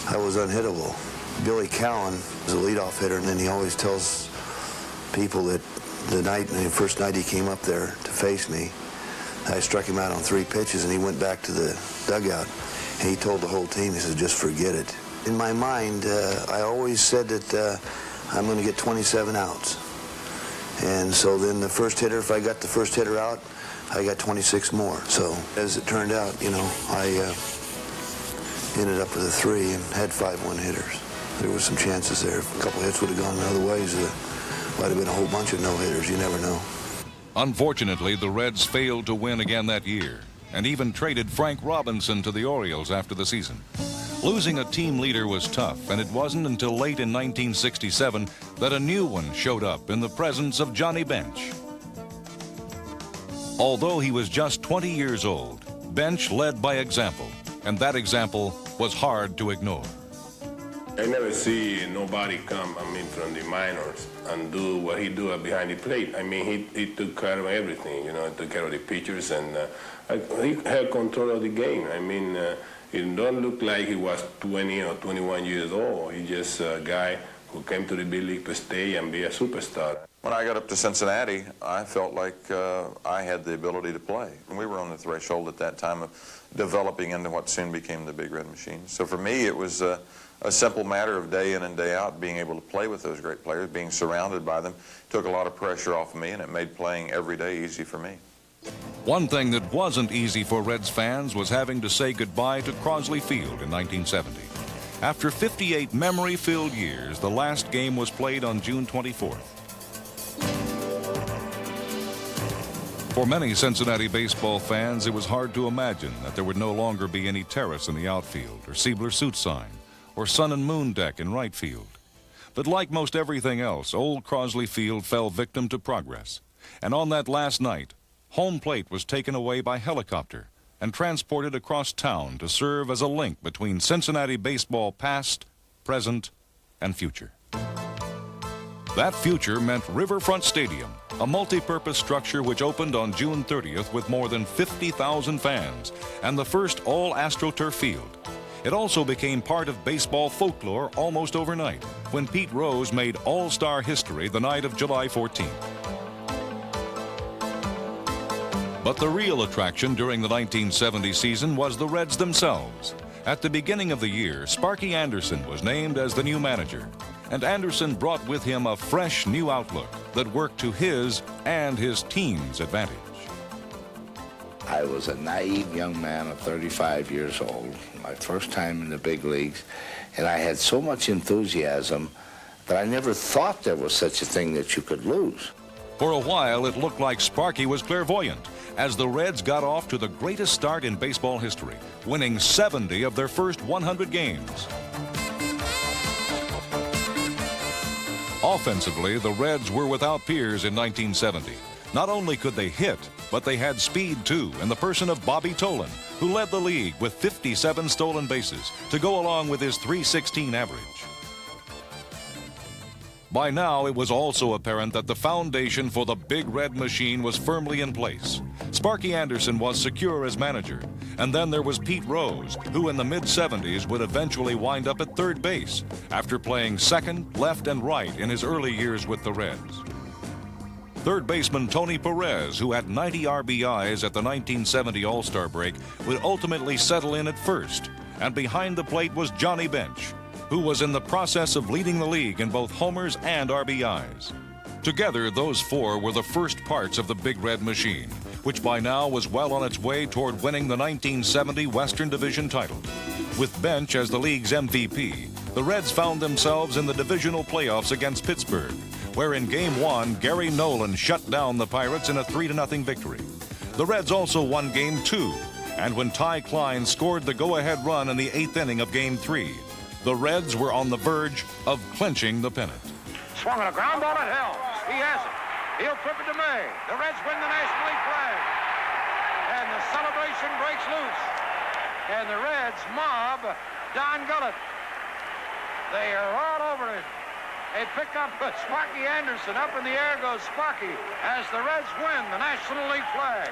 I was unhittable. Billy Cowan was a leadoff hitter, and then he always tells people that the first night he came up there to face me, I struck him out on 3 pitches, and he went back to the dugout. And he told the whole team, he said, just forget it. In my mind, I always said that I'm going to get 27 outs. And so then the first hitter, if I got the first hitter out, I got 26 more. So as it turned out, I ended up with a 3 and had 5 one-hitters. There were some chances there. If a couple hits would have gone the other ways, might have been a whole bunch of no-hitters. You never know. Unfortunately, the Reds failed to win again that year, and even traded Frank Robinson to the Orioles after the season. Losing a team leader was tough, and it wasn't until late in 1967 that a new one showed up in the presence of Johnny Bench. Although he was just 20 years old, Bench led by example, and that example was hard to ignore. I never see nobody come, from the minors and do what he do behind the plate. He took care of everything, took care of the pitchers, and he had control of the game. It don't look like he was 20 or 21 years old. He's just a guy who came to the big league to stay and be a superstar. When I got up to Cincinnati, I felt like I had the ability to play. And we were on the threshold at that time of developing into what soon became the Big Red Machine. So for me, it was a simple matter of day in and day out being able to play with those great players, being surrounded by them. Took a lot of pressure off of me, and it made playing every day easy for me. One thing that wasn't easy for Reds fans was having to say goodbye to Crosley Field in 1970. After 58 memory-filled years, the last game was played on June 24th. For many Cincinnati baseball fans, it was hard to imagine that there would no longer be any terrace in the outfield, or Siebler suit sign, or sun and moon deck in right field. But like most everything else, old Crosley Field fell victim to progress. And on that last night, home plate was taken away by helicopter and transported across town to serve as a link between Cincinnati baseball past, present, and future. That future meant Riverfront Stadium, a multi-purpose structure which opened on June 30th with more than 50,000 fans and the first all-AstroTurf field. It also became part of baseball folklore almost overnight when Pete Rose made all-star history the night of July 14th. But the real attraction during the 1970 season was the Reds themselves. At the beginning of the year, Sparky Anderson was named as the new manager, and Anderson brought with him a fresh new outlook that worked to his and his team's advantage. I was a naive young man of 35 years old, my first time in the big leagues, and I had so much enthusiasm that I never thought there was such a thing that you could lose. For a while, it looked like Sparky was clairvoyant as the Reds got off to the greatest start in baseball history, winning 70 of their first 100 games. Offensively, the Reds were without peers in 1970. Not only could they hit, but they had speed too, in the person of Bobby Tolan, who led the league with 57 stolen bases to go along with his .316 average. By now, it was also apparent that the foundation for the Big Red Machine was firmly in place. Sparky Anderson was secure as manager, and then there was Pete Rose, who in the mid-70s would eventually wind up at third base after playing second, left, and right in his early years with the Reds. Third baseman Tony Perez, who had 90 RBIs at the 1970 All-Star break, would ultimately settle in at first, and behind the plate was Johnny Bench, who was in the process of leading the league in both homers and RBIs. Together, those four were the first parts of the Big Red Machine, which by now was well on its way toward winning the 1970 Western Division title. With Bench as the league's MVP, the Reds found themselves in the divisional playoffs against Pittsburgh, where in Game 1, Gary Nolan shut down the Pirates in a 3-0 victory. The Reds also won Game 2, and when Ty Klein scored the go-ahead run in the 8th inning of Game 3, the Reds were on the verge of clinching the pennant. Swung on a ground ball at Helms. He has it. He'll flip it to May. The Reds win the National League flag. And the celebration breaks loose. And the Reds mob Don Gullett. They are all over it. They pick up Sparky Anderson. Up in the air goes Sparky as the Reds win the National League flag.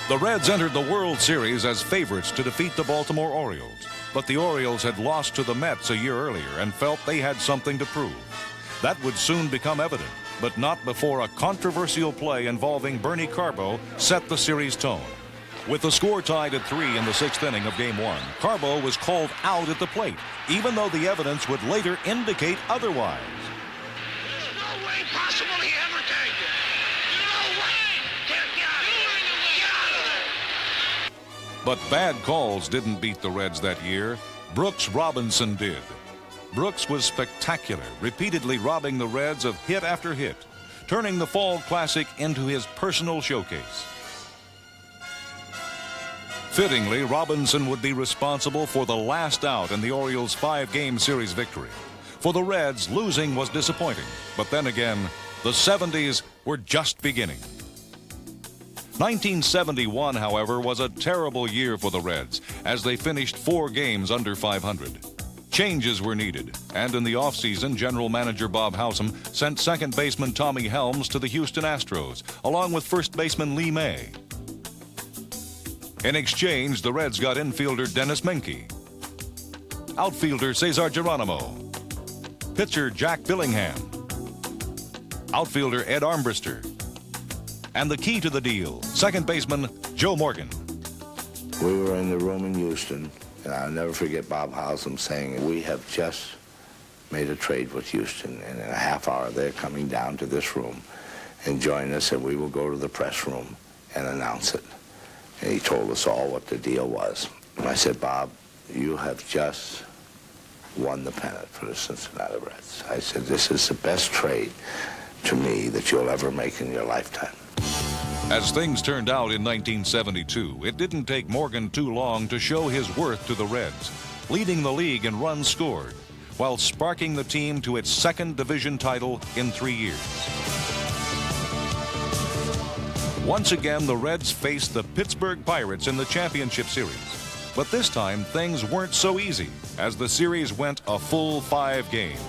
The Reds entered the World Series as favorites to defeat the Baltimore Orioles, but the Orioles had lost to the Mets a year earlier and felt they had something to prove. That would soon become evident, but not before a controversial play involving Bernie Carbo set the series tone. With the score tied at 3 in the 6th inning of Game 1, Carbo was called out at the plate, even though the evidence would later indicate otherwise. There's no way possible he ever tagged it. No way! Get out of there! But bad calls didn't beat the Reds that year. Brooks Robinson did. Brooks was spectacular, repeatedly robbing the Reds of hit after hit, turning the Fall Classic into his personal showcase. Fittingly, Robinson would be responsible for the last out in the Orioles' 5-game series victory. For the Reds, losing was disappointing, but then again, the 70s were just beginning. 1971, however, was a terrible year for the Reds as they finished 4 games under 500. Changes were needed, and in the offseason, general manager Bob Howsam sent second baseman Tommy Helms to the Houston Astros, along with first baseman Lee May. In exchange, the Reds got infielder Dennis Menke, outfielder Cesar Geronimo, pitcher Jack Billingham, outfielder Ed Armbrister, and the key to the deal, second baseman Joe Morgan. We were in the room in Houston, and I'll never forget Bob Howsam saying, "We have just made a trade with Houston, and in a half hour they're coming down to this room and join us, and we will go to the press room and announce it." And he told us all what the deal was. And I said, "Bob, you have just won the pennant for the Cincinnati Reds." I said, "This is the best trade to me that you'll ever make in your lifetime." As things turned out in 1972, it didn't take Morgan too long to show his worth to the Reds, leading the league in runs scored, while sparking the team to its 2nd division title in 3 years. Once again, the Reds faced the Pittsburgh Pirates in the championship series. But this time, things weren't so easy, as the series went a full 5 games.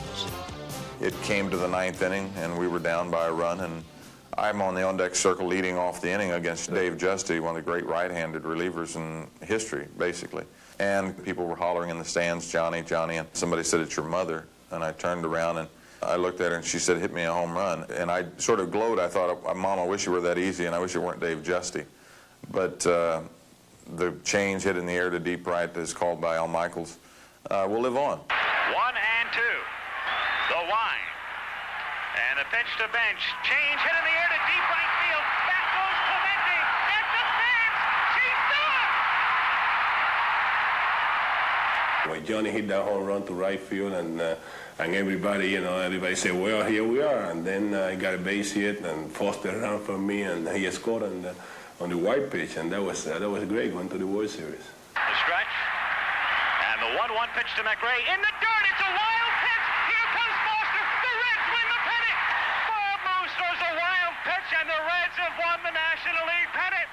It came to the 9th inning, and we were down by a run, and I'm on the on-deck circle leading off the inning against Dave Justy, one of the great right-handed relievers in history, basically. And people were hollering in the stands, "Johnny, Johnny," and somebody said, "It's your mother." And I turned around and I looked at her and she said, "Hit me a home run." And I sort of glowed. I thought, "Mom, I wish you were that easy, and I wish it weren't Dave Justy." But the change hit in the air to deep right is called by Al Michaels. We'll live on. 1-2. The wind. And a pitch to Bench. Change hit in the air to deep right field. Back goes Clemente. At the fence. She's done! When Johnny hit that home run to right field, and everybody, everybody said, "Well, here we are." And then I got a base hit, and Foster ran for me, and he scored on the white pitch, and that was great, going to the World Series. The stretch. And the 1-1 pitch to McRae. In the dirt. It's a wild pitch. Here comes Foster. The Reds win the pennant. Bob Moose throws a wild pitch, and the Reds have won the National League pennant.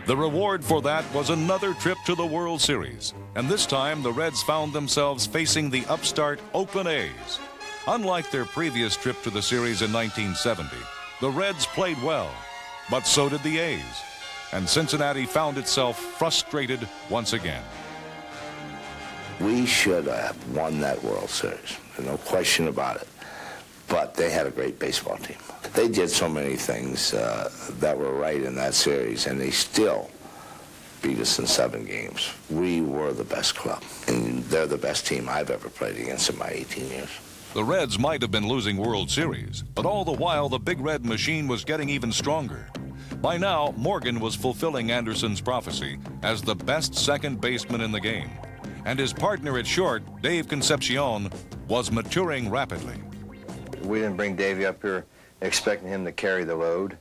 The reward for that was another trip to the World Series, and this time the Reds found themselves facing the upstart Oakland A's. Unlike their previous trip to the series in 1970, the Reds played well, but so did the A's, and Cincinnati found itself frustrated once again. We should have won that World Series, there's no question about it. But they had a great baseball team. They did so many things that were right in that series, and they still beat us in 7 games. We were the best club, and they're the best team I've ever played against in my 18 years. The Reds might have been losing World Series, but all the while the Big Red Machine was getting even stronger. By now, Morgan was fulfilling Anderson's prophecy as the best second baseman in the game, and his partner at short, Dave Concepcion, was maturing rapidly. We didn't bring Davey up here expecting him to carry the load.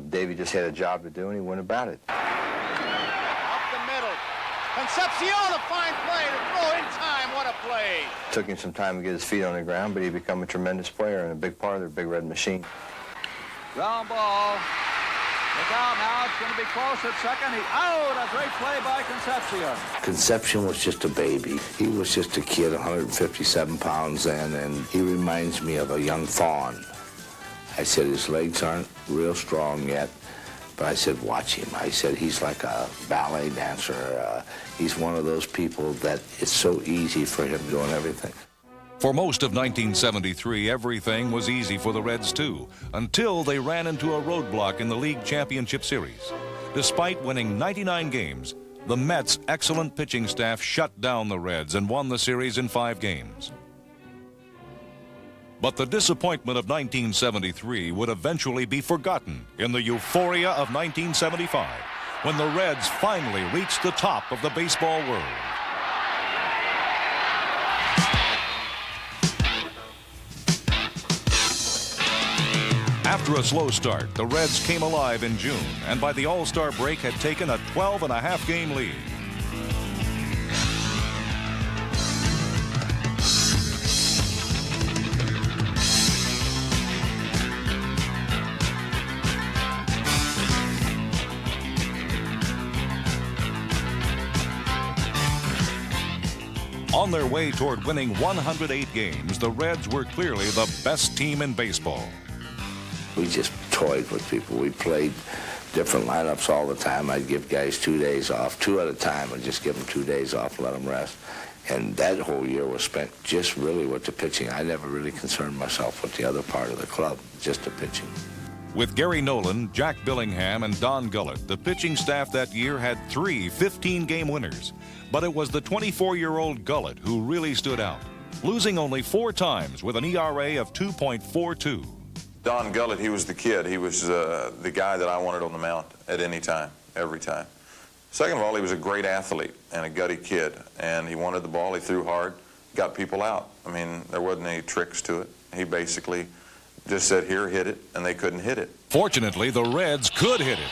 Davey just had a job to do, and he went about it. Up the middle. Concepcion, a fine play to throw in time. What a play. Took him some time to get his feet on the ground, but he became a tremendous player and a big part of their Big Red Machine. Ground ball. Look out now, it's going to be close at second. A great play by Concepcion. Concepcion was just a baby. He was just a kid, 157 pounds then, and he reminds me of a young fawn. I said, his legs aren't real strong yet, but I said, watch him. I said, he's like a ballet dancer. He's one of those people that it's so easy for him doing everything. For most of 1973, everything was easy for the Reds, too, until they ran into a roadblock in the League Championship Series. Despite winning 99 games, the Mets' excellent pitching staff shut down the Reds and won the series in 5 games. But the disappointment of 1973 would eventually be forgotten in the euphoria of 1975, when the Reds finally reached the top of the baseball world. After a slow start, the Reds came alive in June, and by the All-Star break had taken a 12.5-game lead. On their way toward winning 108 games, the Reds were clearly the best team in baseball. We just toyed with people. We played different lineups all the time. I'd give guys 2 days off, 2 at a time. I'd just give them 2 days off, let them rest. And that whole year was spent just really with the pitching. I never really concerned myself with the other part of the club, just the pitching. With Gary Nolan, Jack Billingham, and Don Gullett, the pitching staff that year had 3 15-game winners. But it was the 24-year-old Gullett who really stood out, losing only 4 times with an ERA of 2.42. Don Gullett, he was the kid. He was the guy that I wanted on the mound at any time, every time. Second of all, he was a great athlete and a gutty kid, and he wanted the ball. He threw hard, got people out. I mean, there wasn't any tricks to it. He basically just said, here, hit it, and they couldn't hit it. Fortunately, the Reds could hit it.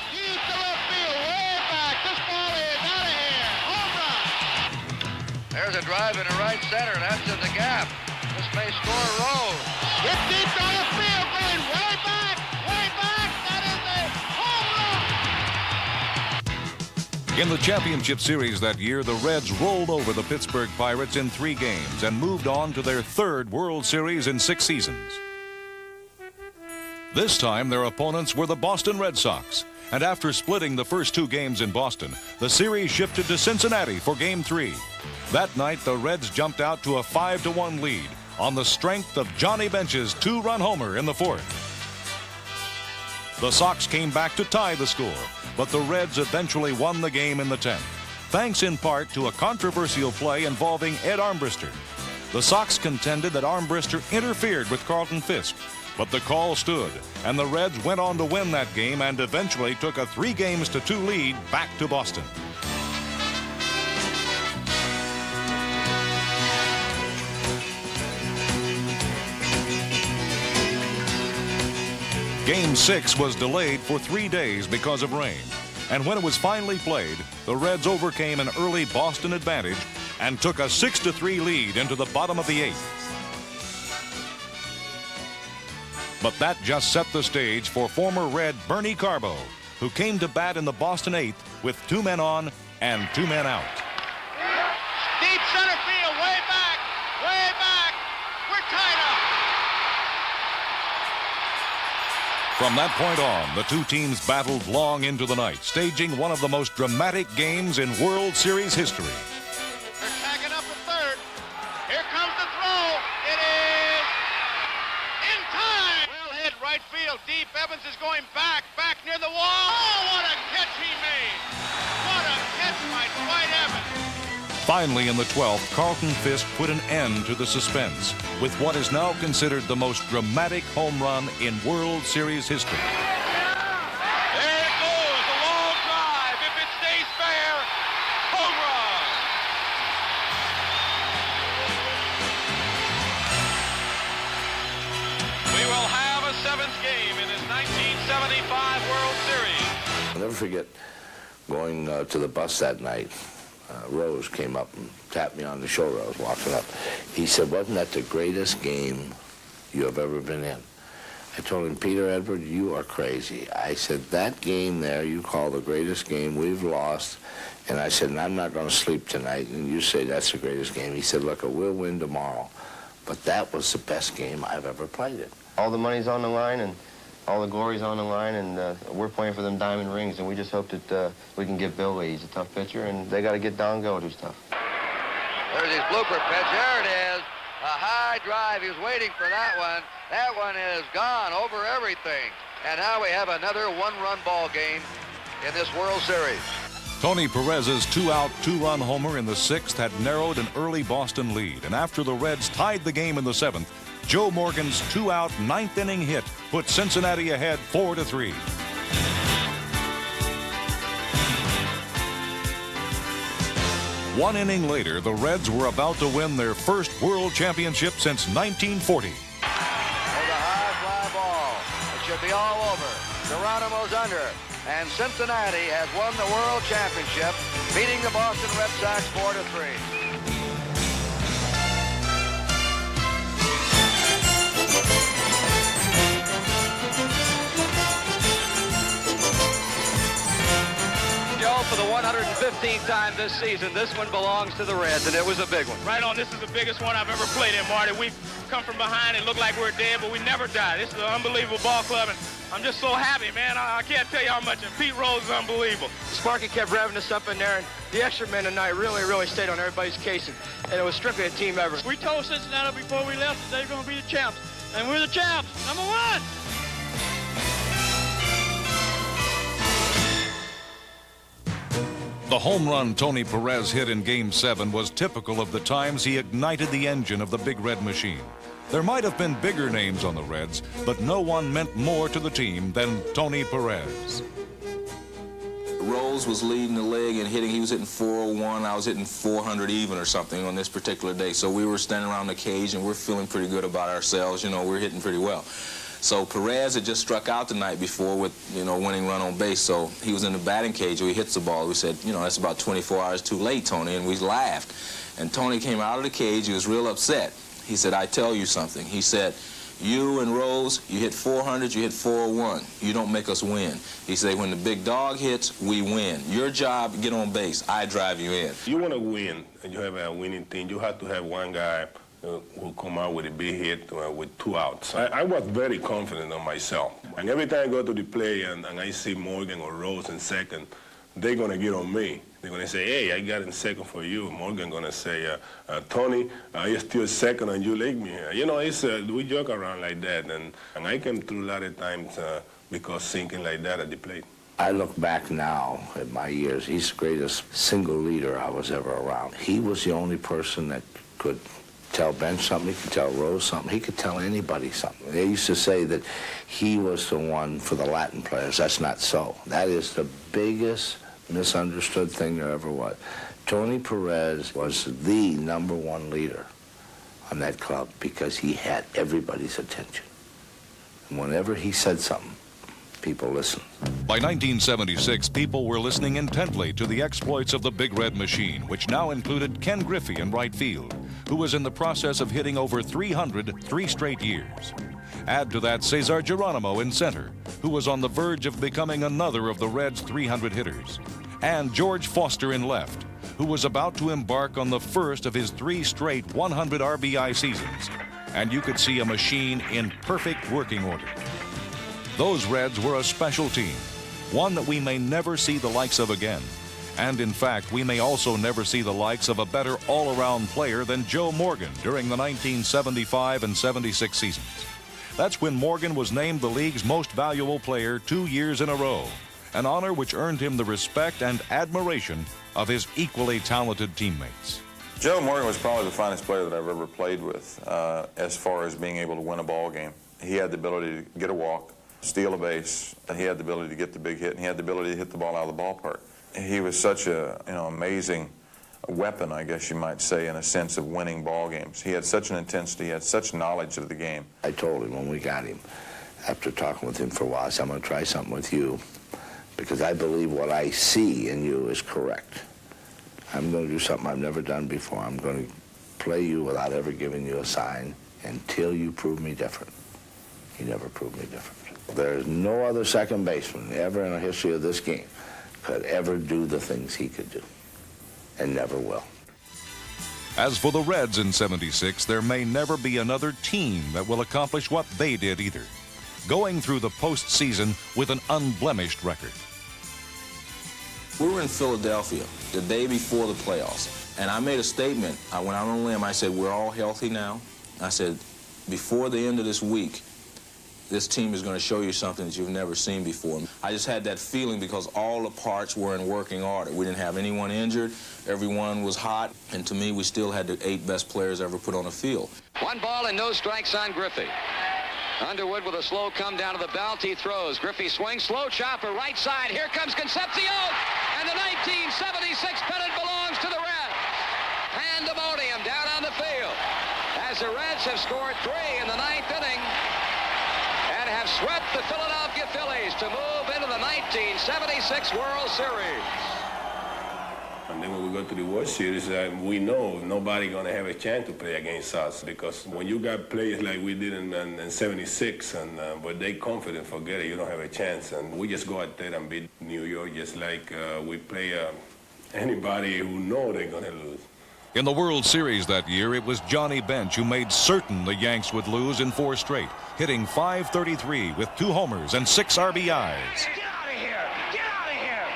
There's a drive into right center. That's in the gap. This may score a row. It's deep down the field, going way back, way back. That is a home run. In the championship series that year, the Reds rolled over the Pittsburgh Pirates in 3 games and moved on to their 3rd World Series in 6 seasons. This time, their opponents were the Boston Red Sox. And after splitting the first 2 games in Boston, the series shifted to Cincinnati for Game 3. That night, the Reds jumped out to a 5-1 lead on the strength of Johnny Bench's 2-run homer in the 4th. The Sox came back to tie the score, but the Reds eventually won the game in the 10th, thanks in part to a controversial play involving Ed Armbrister. The Sox contended that Armbrister interfered with Carlton Fisk, but the call stood, and the Reds went on to win that game and eventually took a 3-2 lead back to Boston. Game 6 was delayed for 3 days because of rain, and when it was finally played, the Reds overcame an early Boston advantage and took a 6-3 lead into the bottom of the 8th. But that just set the stage for former Red Bernie Carbo, who came to bat in the Boston 8th with 2 men on and 2 men out. Deep center field, way back, way back. We're tied up. From that point on, the 2 teams battled long into the night, staging one of the most dramatic games in World Series history. They're tagging up the 3rd. Here comes the throw. It is in time. Well hit right field, deep. Evans is going back near the wall. Oh, what a catch he made. What a catch by Dwight Evans. Finally, in the 12th, Carlton Fisk put an end to the suspense with what is now considered the most dramatic home run in World Series history. It game in his 1975 World Series. I'll never forget going to the bus that night. Rose came up and tapped me on the shoulder. I was walking up. He said, "Wasn't that the greatest game you have ever been in?" I told him, "Peter Edward, you are crazy." I said, "That game there you call the greatest game we've lost." And I said, "And I'm not going to sleep tonight." And you say that's the greatest game. He said, "Look, we'll win tomorrow." But that was the best game I've ever played it. All the money's on the line, and all the glory's on the line, and we're playing for them diamond rings, and we just hope that we can get Bill Lee. He's a tough pitcher, and they got to get Don Go to tough. There's his blooper pitch. There it is. A high drive. He was waiting for that one. That one is gone over everything. And now we have another one-run ball game in this World Series. Tony Perez's two-out, two-run homer in the sixth had narrowed an early Boston lead. And after the Reds tied the game in the seventh, Joe Morgan's two-out, ninth-inning hit put Cincinnati ahead 4-3. One inning later, the Reds were about to win their first World Championship since 1940. There's a high fly ball. It should be all over. Geronimo's under. And Cincinnati has won the World Championship, beating the Boston Red Sox 4-3. For the 115th time this season, this one belongs to the Reds, and it was a big one. Right on, this is the biggest one I've ever played in, Marty. We've come from behind and look like we're dead, but we never die. This is an unbelievable ball club, and I'm just so happy, man. I can't tell you how much, and Pete Rose is unbelievable. Sparky kept revving us up in there, and the extra men tonight really stayed on everybody's case, and it was strictly a team effort. We told Cincinnati before we left that they're going to be the champs, and we're the champs, number one. The home run Tony Perez hit in Game 7 was typical of the times he ignited the engine of the Big Red Machine. There might have been bigger names on the Reds, but no one meant more to the team than Tony Perez. Rose was leading the league and hitting. He was hitting 401. I was hitting 400 even or something on this particular day. So we were standing around the cage and we're feeling pretty good about ourselves. You know, we're hitting pretty well. So Perez had just struck out the night before with, winning run on base. So he was in the batting cage where he hits the ball. We said, that's about 24 hours too late, Tony, and we laughed. And Tony came out of the cage. He was real upset. He said, "I tell you something." He said, "You and Rose, you hit 400, you hit 401. You don't make us win." He said, "When the big dog hits, we win. Your job, get on base. I drive you in." You want to win, and you have a winning team, you have to have one guy who come out with a big hit with 2 outs. I was very confident on myself. And every time I go to the play and I see Morgan or Rose in second, they're going to get on me. They're going to say, "Hey, I got in second for you." Morgan going to say, "Tony, you're still second and you leave me here." We joke around like that. And I came through a lot of times because thinking like that at the plate. I look back now at my years. He's the greatest single leader I was ever around. He was the only person that could tell Bench something, he could tell Rose something, he could tell anybody something. They used to say that he was the one for the Latin players. That's not so. That is the biggest misunderstood thing there ever was. Tony Perez was the #1 leader on that club because he had everybody's attention. And whenever he said something, people listened. By 1976, people were listening intently to the exploits of the Big Red Machine, which now included Ken Griffey in right field, who was in the process of hitting over 300 3 straight years. Add to that Cesar Geronimo in center, who was on the verge of becoming another of the Reds' 300 hitters, and George Foster in left, who was about to embark on the first of his 3 straight 100 RBI seasons, and you could see a machine in perfect working order. Those Reds were a special team, one that we may never see the likes of again. And in fact, we may also never see the likes of a better all-around player than Joe Morgan during the 1975 and 76 seasons. That's when Morgan was named the league's most valuable player 2 years in a row, an honor which earned him the respect and admiration of his equally talented teammates. Joe Morgan was probably the finest player that I've ever played with as far as being able to win a ball game. He had the ability to get a walk, steal a base, and he had the ability to get the big hit, and he had the ability to hit the ball out of the ballpark. He was such a amazing weapon, I guess you might say, in a sense of winning ball games. He had such an intensity, he had such knowledge of the game. I told him when we got him, after talking with him for a while, I said, I'm going to try something with you because I believe what I see in you is correct. I'm going to do something I've never done before. I'm going to play you without ever giving you a sign until you prove me different. He never proved me different. There's no other second baseman ever in the history of this game could ever do the things he could do, and never will. As for the Reds in '76, there may never be another team that will accomplish what they did either, going through the postseason with an unblemished record. We were in Philadelphia the day before the playoffs, and I made a statement. I went out on a limb. I said, we're all healthy now. I said, before the end of this week, this team is going to show you something that you've never seen before. I just had that feeling because all the parts were in working order. We didn't have anyone injured. Everyone was hot. And to me, we still had the 8 best players ever put on the field. 1 ball and no strikes on Griffey. Underwood with a slow come down to the belt. He throws. Griffey swings. Slow chopper right side. Here comes Concepcion. And the 1976 pennant belongs to the Reds. Pandemonium down on the field as the Reds have scored 3 in the 9th inning and have swept the Philadelphia Phillies to move into the 1976 World Series. And then when we go to the World Series, we know nobody going to have a chance to play against us because when you got players like we did in 76, and but they confident, forget it, you don't have a chance. And we just go out there and beat New York just like we play anybody who know they're going to lose. In the World Series that year, it was Johnny Bench who made certain the Yanks would lose in 4 straight, hitting .533 with 2 homers and 6 RBIs. Get out of here! Get out of here!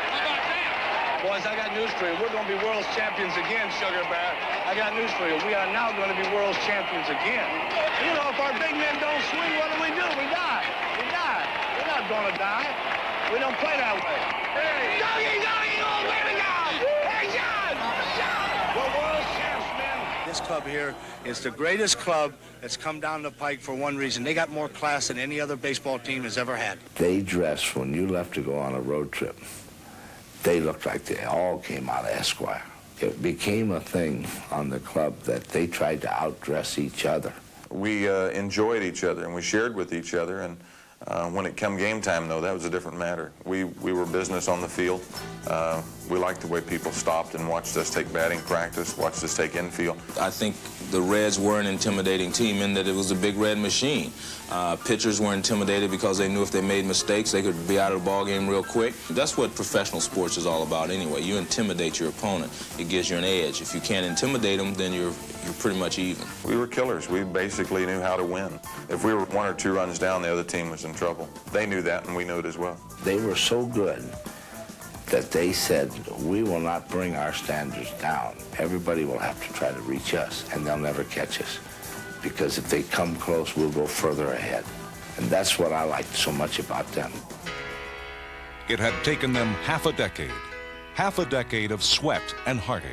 How about that? Boys, I got news for you. We're going to be world champions again, Sugar Bear. I got news for you. We are now going to be world champions again. You know, if our big men don't swing, what do? We die. We die. We're not going to die. We don't play that way. Hey! Doggy, doggy, oh, way to go! Hey, John! John! We're world champs, man. This club here is the greatest club that's come down the pike for one reason. They got more class than any other baseball team has ever had. They dressed when you left to go on a road trip. They looked like they all came out of Esquire. It became a thing on the club that they tried to outdress each other. We enjoyed each other and we shared with each other, and when it come game time, though, that was a different matter. We were business on the field. We liked the way people stopped and watched us take batting practice, watched us take infield. I think the Reds were an intimidating team in that it was a big red machine. Pitchers were intimidated because they knew if they made mistakes, they could be out of the ballgame real quick. That's what professional sports is all about anyway. You intimidate your opponent. It gives you an edge. If you can't intimidate them, then you're pretty much even. We were killers. We basically knew how to win. If we were 1 or 2 runs down, the other team was in trouble. They knew that, and we knew it as well. They were so good that they said, we will not bring our standards down. Everybody will have to try to reach us, and they'll never catch us. Because if they come close, we'll go further ahead. And that's what I liked so much about them. It had taken them half a decade of sweat and heartache,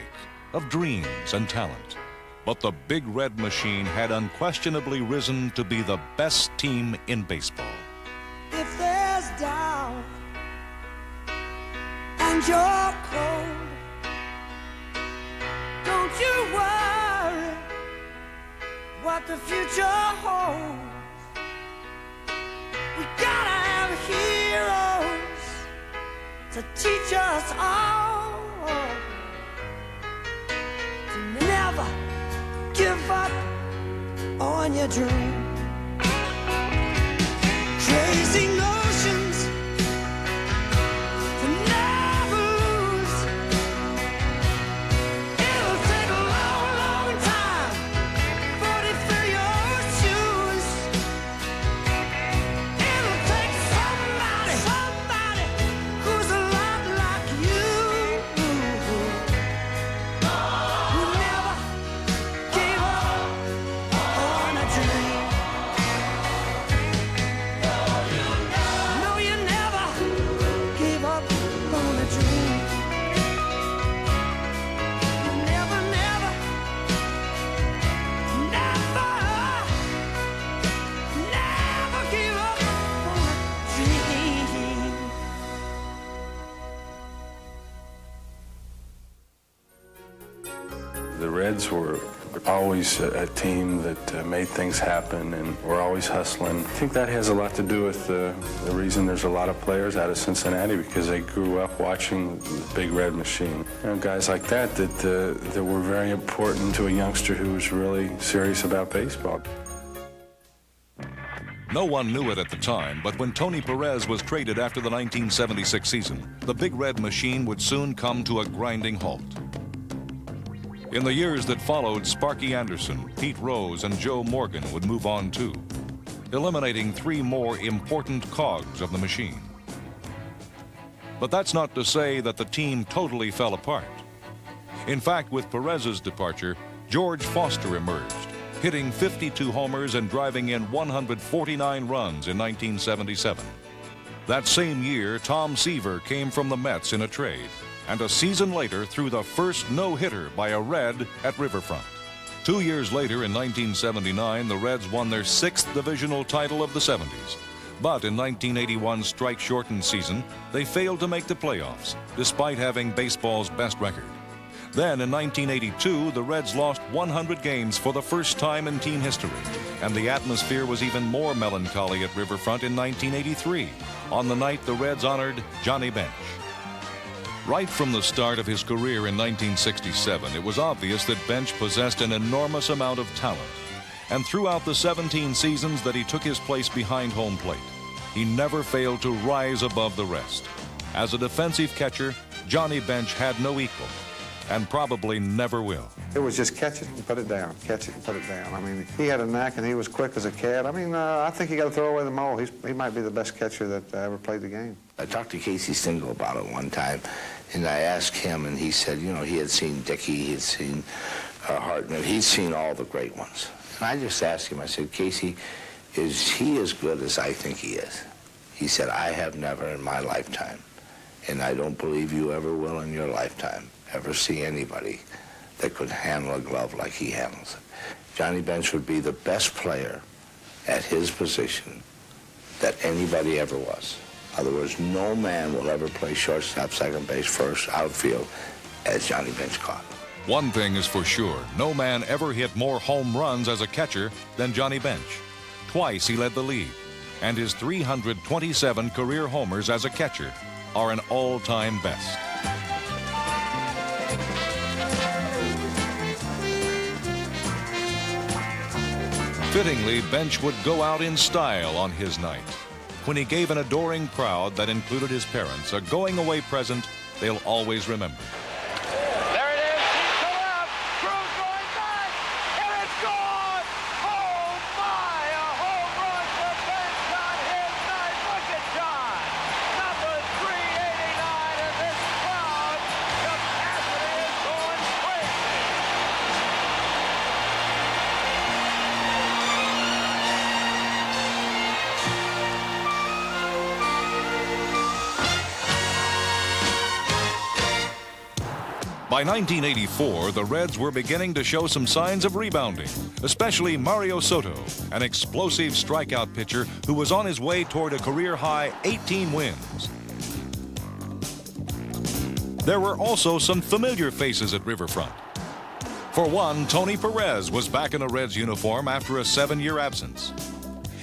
of dreams and talent. But the Big Red Machine had unquestionably risen to be the best team in baseball. If there's doubt and you're cold, don't you worry what the future holds. We gotta have heroes to teach us all to never give up on your dream. Crazy notions to never lose. It'll take a long, long time for to fill your shoes. It'll take somebody who's a lot like you, who never gave up on a dream. No, you never gave up on a dream. You never, never, never gave up on a dream. The Reds were Always a team that made things happen, and we're always hustling. I think that has a lot to do with the reason there's a lot of players out of Cincinnati, because they grew up watching the Big Red Machine. You know, guys like that were very important to a youngster who was really serious about baseball. No one knew it at the time, but when Tony Perez was traded after the 1976 season, the Big Red Machine would soon come to a grinding halt. In the years that followed, Sparky Anderson, Pete Rose, and Joe Morgan would move on too, eliminating 3 more important cogs of the machine. But that's not to say that the team totally fell apart. In fact, with Perez's departure, George Foster emerged, hitting 52 homers and driving in 149 runs in 1977. That same year, Tom Seaver came from the Mets in a trade, and a season later threw the first no-hitter by a Red at Riverfront. 2 years later, in 1979, the Reds won their 6th divisional title of the 70s. But in 1981's strike-shortened season, they failed to make the playoffs, despite having baseball's best record. Then in 1982, the Reds lost 100 games for the first time in team history, and the atmosphere was even more melancholy at Riverfront in 1983, on the night the Reds honored Johnny Bench. Right from the start of his career in 1967, it was obvious that Bench possessed an enormous amount of talent. And throughout the 17 seasons that he took his place behind home plate, he never failed to rise above the rest. As a defensive catcher, Johnny Bench had no equal, and probably never will. It was just catch it and put it down, catch it and put it down. I mean, he had a knack and he was quick as a cat. I mean, I think he got to throw away the mole. He might be the best catcher that ever played the game. I talked to Casey Stengel about it one time, and I asked him, and he said, you know, he had seen Dickey, he had seen Hartnett, he'd seen all the great ones. And I just asked him, I said, Casey, is he as good as I think he is? He said, I have never in my lifetime, and I don't believe you ever will in your lifetime, ever see anybody that could handle a glove like he handles it. Johnny Bench would be the best player at his position that anybody ever was. In other words, no man will ever play shortstop, second base, first, outfield as Johnny Bench caught. One thing is for sure, no man ever hit more home runs as a catcher than Johnny Bench. Twice he led the league, and his 327 career homers as a catcher are an all-time best. Fittingly, Bench would go out in style on his night, when he gave an adoring crowd that included his parents a going-away present they'll always remember. There it is. He's to left. Cruz going back. And it's gone. Oh, my. A home run for Bench on his night. Look at John. Number 389. And this crowd capacity is going crazy. By 1984, the Reds were beginning to show some signs of rebounding, especially Mario Soto, an explosive strikeout pitcher who was on his way toward a career-high 18 wins. There were also some familiar faces at Riverfront. For one, Tony Perez was back in a Reds uniform after a 7-year absence.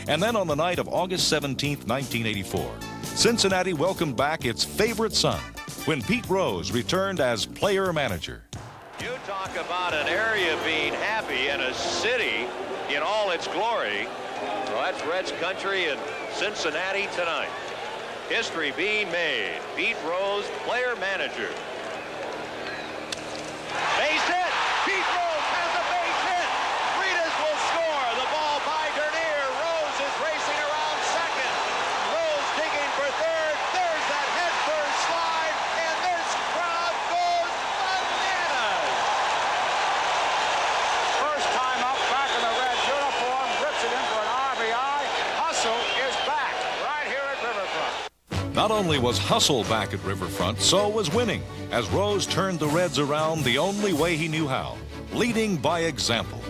And then on the night of August 17, 1984, Cincinnati welcomed back its favorite son, when Pete Rose returned as player manager. You talk about an area being happy and a city in all its glory. Well, that's Reds country in Cincinnati tonight. History being made. Pete Rose, player manager. Base hit. Pete Rose has a base hit. Reedus will score. The ball by Dernier. Rose is racing around second. Rose digging for third. There's that head first slide. And this crowd goes bananas. First time up, back in the red uniform, rips it in for an RBI. Hustle is back right here at Riverfront. Not only was hustle back at Riverfront, so was winning, as Rose turned the Reds around the only way he knew how, leading by example.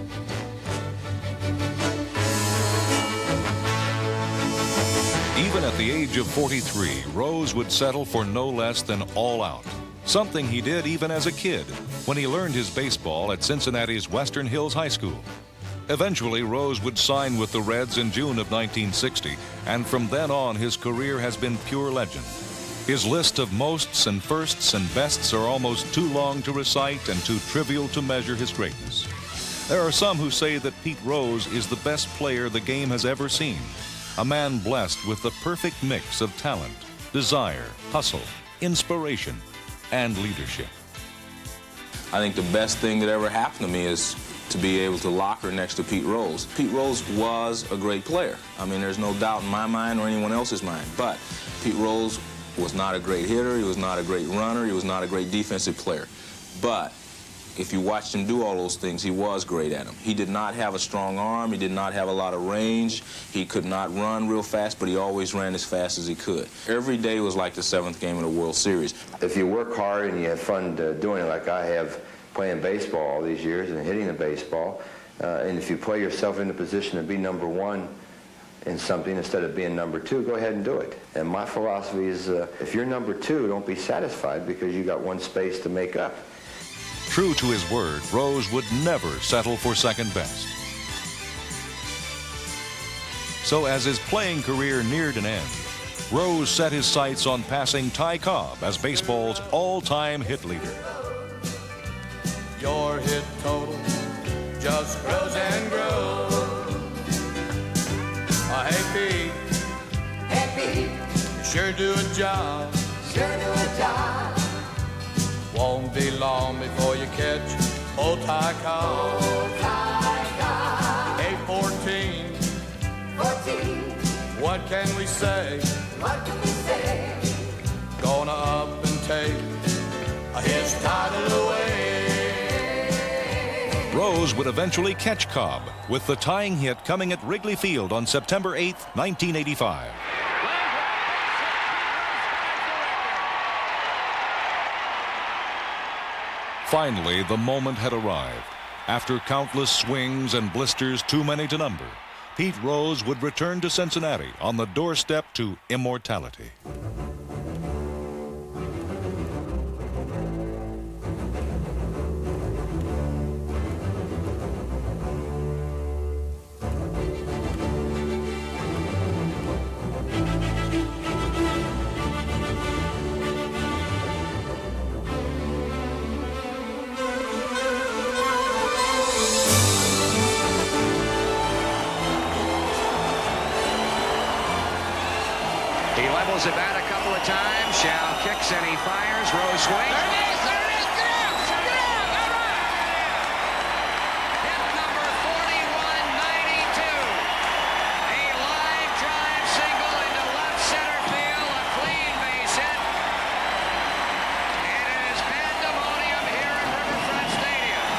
Even at the age of 43, Rose would settle for no less than all out, something he did even as a kid when he learned his baseball at Cincinnati's Western Hills High School. Eventually, Rose would sign with the Reds in June of 1960, and from then on, his career has been pure legend. His list of mosts and firsts and bests are almost too long to recite and too trivial to measure his greatness. There are some who say that Pete Rose is the best player the game has ever seen, a man blessed with the perfect mix of talent, desire, hustle, inspiration, and leadership. I think the best thing that ever happened to me is to be able to locker next to Pete Rose. Pete Rose was a great player. I mean, there's no doubt in my mind or anyone else's mind. But Pete Rose was not a great hitter. He was not a great runner. He was not a great defensive player. But if you watched him do all those things, he was great at them. He did not have a strong arm. He did not have a lot of range. He could not run real fast, but he always ran as fast as he could. Every day was like the 7th game of the World Series. If you work hard and you have fun doing it like I have, playing baseball all these years and hitting the baseball, and if you play yourself in the position to be number one in something instead of being number two, go ahead and do it. And my philosophy is if you're number two, don't be satisfied because you got one space to make up. True to his word, Rose would never settle for second best. So as his playing career neared an end, Rose set his sights on passing Ty Cobb as baseball's all-time hit leader. Your hit total just grows and grows. Hey, Pete. Hey, Pete. You sure do a job. Sure do a job. Won't be long before you catch old Ty Cobb. Old Ty Cobb. Hey, 14. 14. What can we say? What can we say? Gonna up and take his title away. Rose would eventually catch Cobb, with the tying hit coming at Wrigley Field on September 8, 1985. Finally, the moment had arrived. After countless swings and blisters too many to number, Pete Rose would return to Cincinnati on the doorstep to immortality. He levels the bat a couple of times. Shao kicks and he fires. Rose swings. There it is! There it is! Get out! Get out! All right! Hit number 4192. A line drive single into left center field. A clean base hit. And it is pandemonium here at Riverfront Stadium.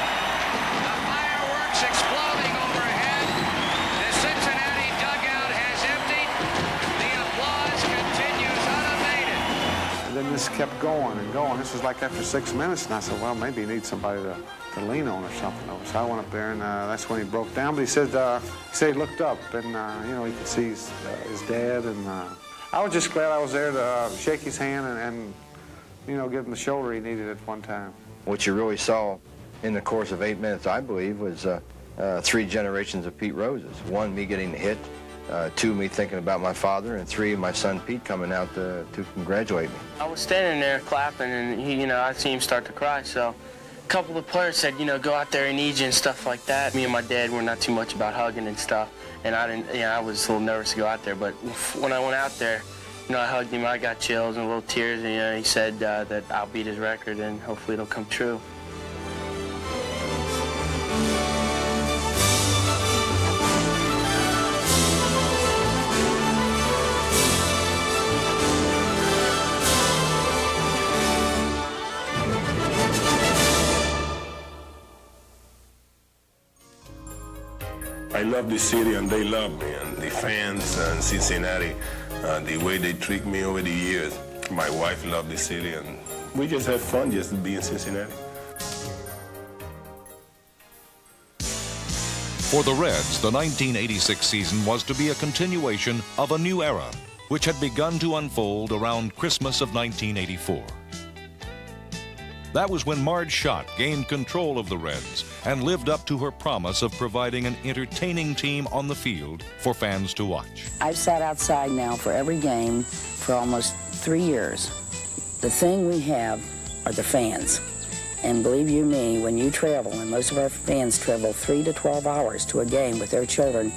The fireworks exploding overhead. The Cincinnati dugout has emptied. The applause continues unabated. And then this kept going and going. This was like after 6 minutes, and I said, well, maybe he needs somebody to lean on or something. So I went up there, and that's when he broke down. But he said he looked up, and, you know, he could see his dad. And I was just glad I was there to shake his hand and, you know, give him the shoulder he needed at one time. What you really saw in the course of 8 minutes, I believe, was 3 generations of Pete Roses. 1, me getting the hit. 2, me thinking about my father, and 3, my son Pete coming out to congratulate me. I was standing there clapping, and I seen him start to cry. So a couple of players said, go out there, he needs you and stuff like that. Me and my dad were not too much about hugging and stuff, and I didn't. I was a little nervous to go out there. But when I went out there, I hugged him. I got chills and little tears, and he said that I'll beat his record, and hopefully it'll come true. I love the city and they love me, and the fans in Cincinnati, the way they treat me over the years. My wife loved the city, and we just had fun just to be in Cincinnati. For the Reds, the 1986 season was to be a continuation of a new era, which had begun to unfold around Christmas of 1984. That was when Marge Schott gained control of the Reds and lived up to her promise of providing an entertaining team on the field for fans to watch. I've sat outside now for every game for almost 3 years. The thing we have are the fans. And believe you me, when you travel, and most of our fans travel 3 to 12 hours to a game with their children,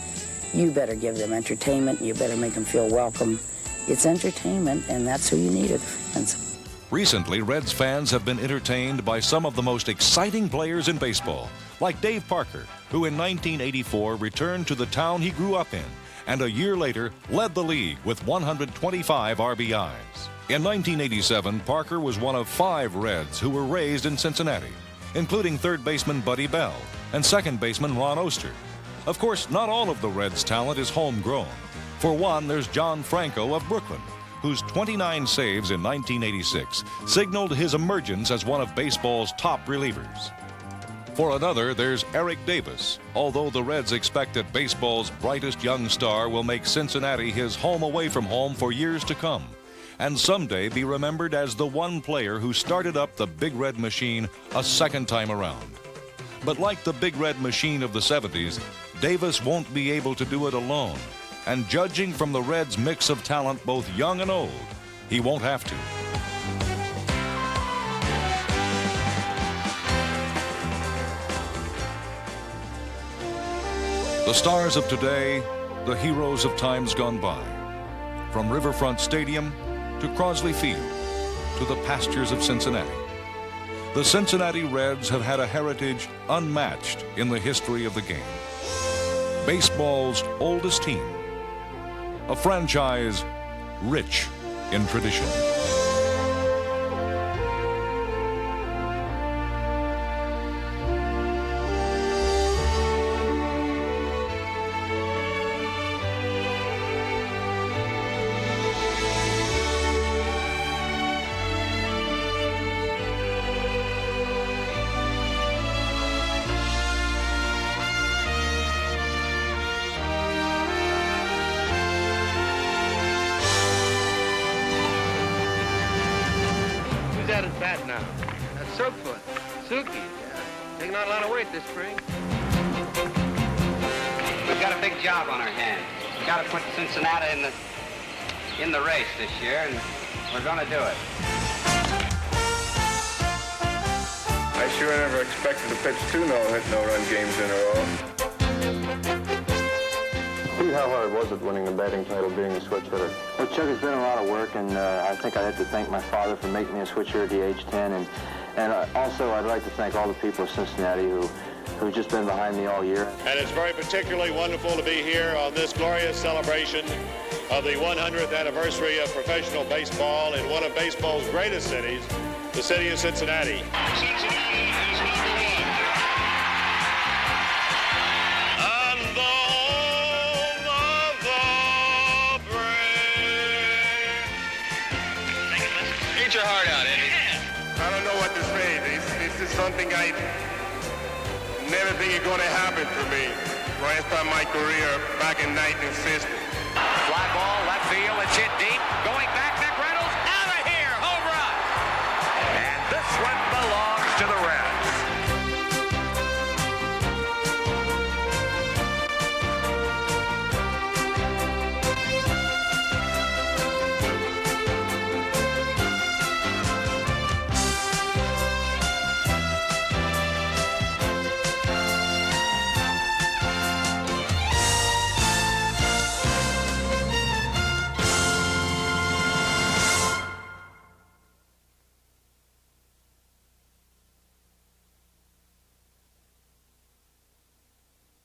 you better give them entertainment, you better make them feel welcome. It's entertainment, and that's who you need, are the fans. Recently, Reds fans have been entertained by some of the most exciting players in baseball, like Dave Parker, who in 1984 returned to the town he grew up in, and a year later led the league with 125 RBIs. In 1987, Parker was one of 5 Reds who were raised in Cincinnati, including third baseman Buddy Bell and second baseman Ron Oster. Of course, not all of the Reds' talent is homegrown. For one, there's John Franco of Brooklyn, whose 29 saves in 1986 signaled his emergence as one of baseball's top relievers. For another, there's Eric Davis, although the Reds expect that baseball's brightest young star will make Cincinnati his home away from home for years to come, and someday be remembered as the one player who started up the Big Red Machine a second time around. But like the Big Red Machine of the 70s, Davis won't be able to do it alone. And judging from the Reds' mix of talent, both young and old, he won't have to. The stars of today, the heroes of times gone by. From Riverfront Stadium to Crosley Field to the pastures of Cincinnati. The Cincinnati Reds have had a heritage unmatched in the history of the game. Baseball's oldest team. A franchise rich in tradition. At his bat now. That's Silkfoot. Suki. Taking on a lot of weight this spring. We've got a big job on our hands. We've got to put Cincinnati in the race this year, and we're going to do it. I sure never expected to pitch 2 no-run games in a row. How hard was it winning the batting title being a switch hitter? Well, Chuck, it's been a lot of work, and I think I have to thank my father for making me a switch hitter at the age 10, and also I'd like to thank all the people of Cincinnati who've just been behind me all year. And it's very particularly wonderful to be here on this glorious celebration of the 100th anniversary of professional baseball in one of baseball's greatest cities, the city of Cincinnati. Cincinnati is number 1. And the Eat your heart out, Eddie. I don't know what this means. This is something I never think is going to happen to me. When I start my career back in 1960. Fly ball, left field, it's hit deep.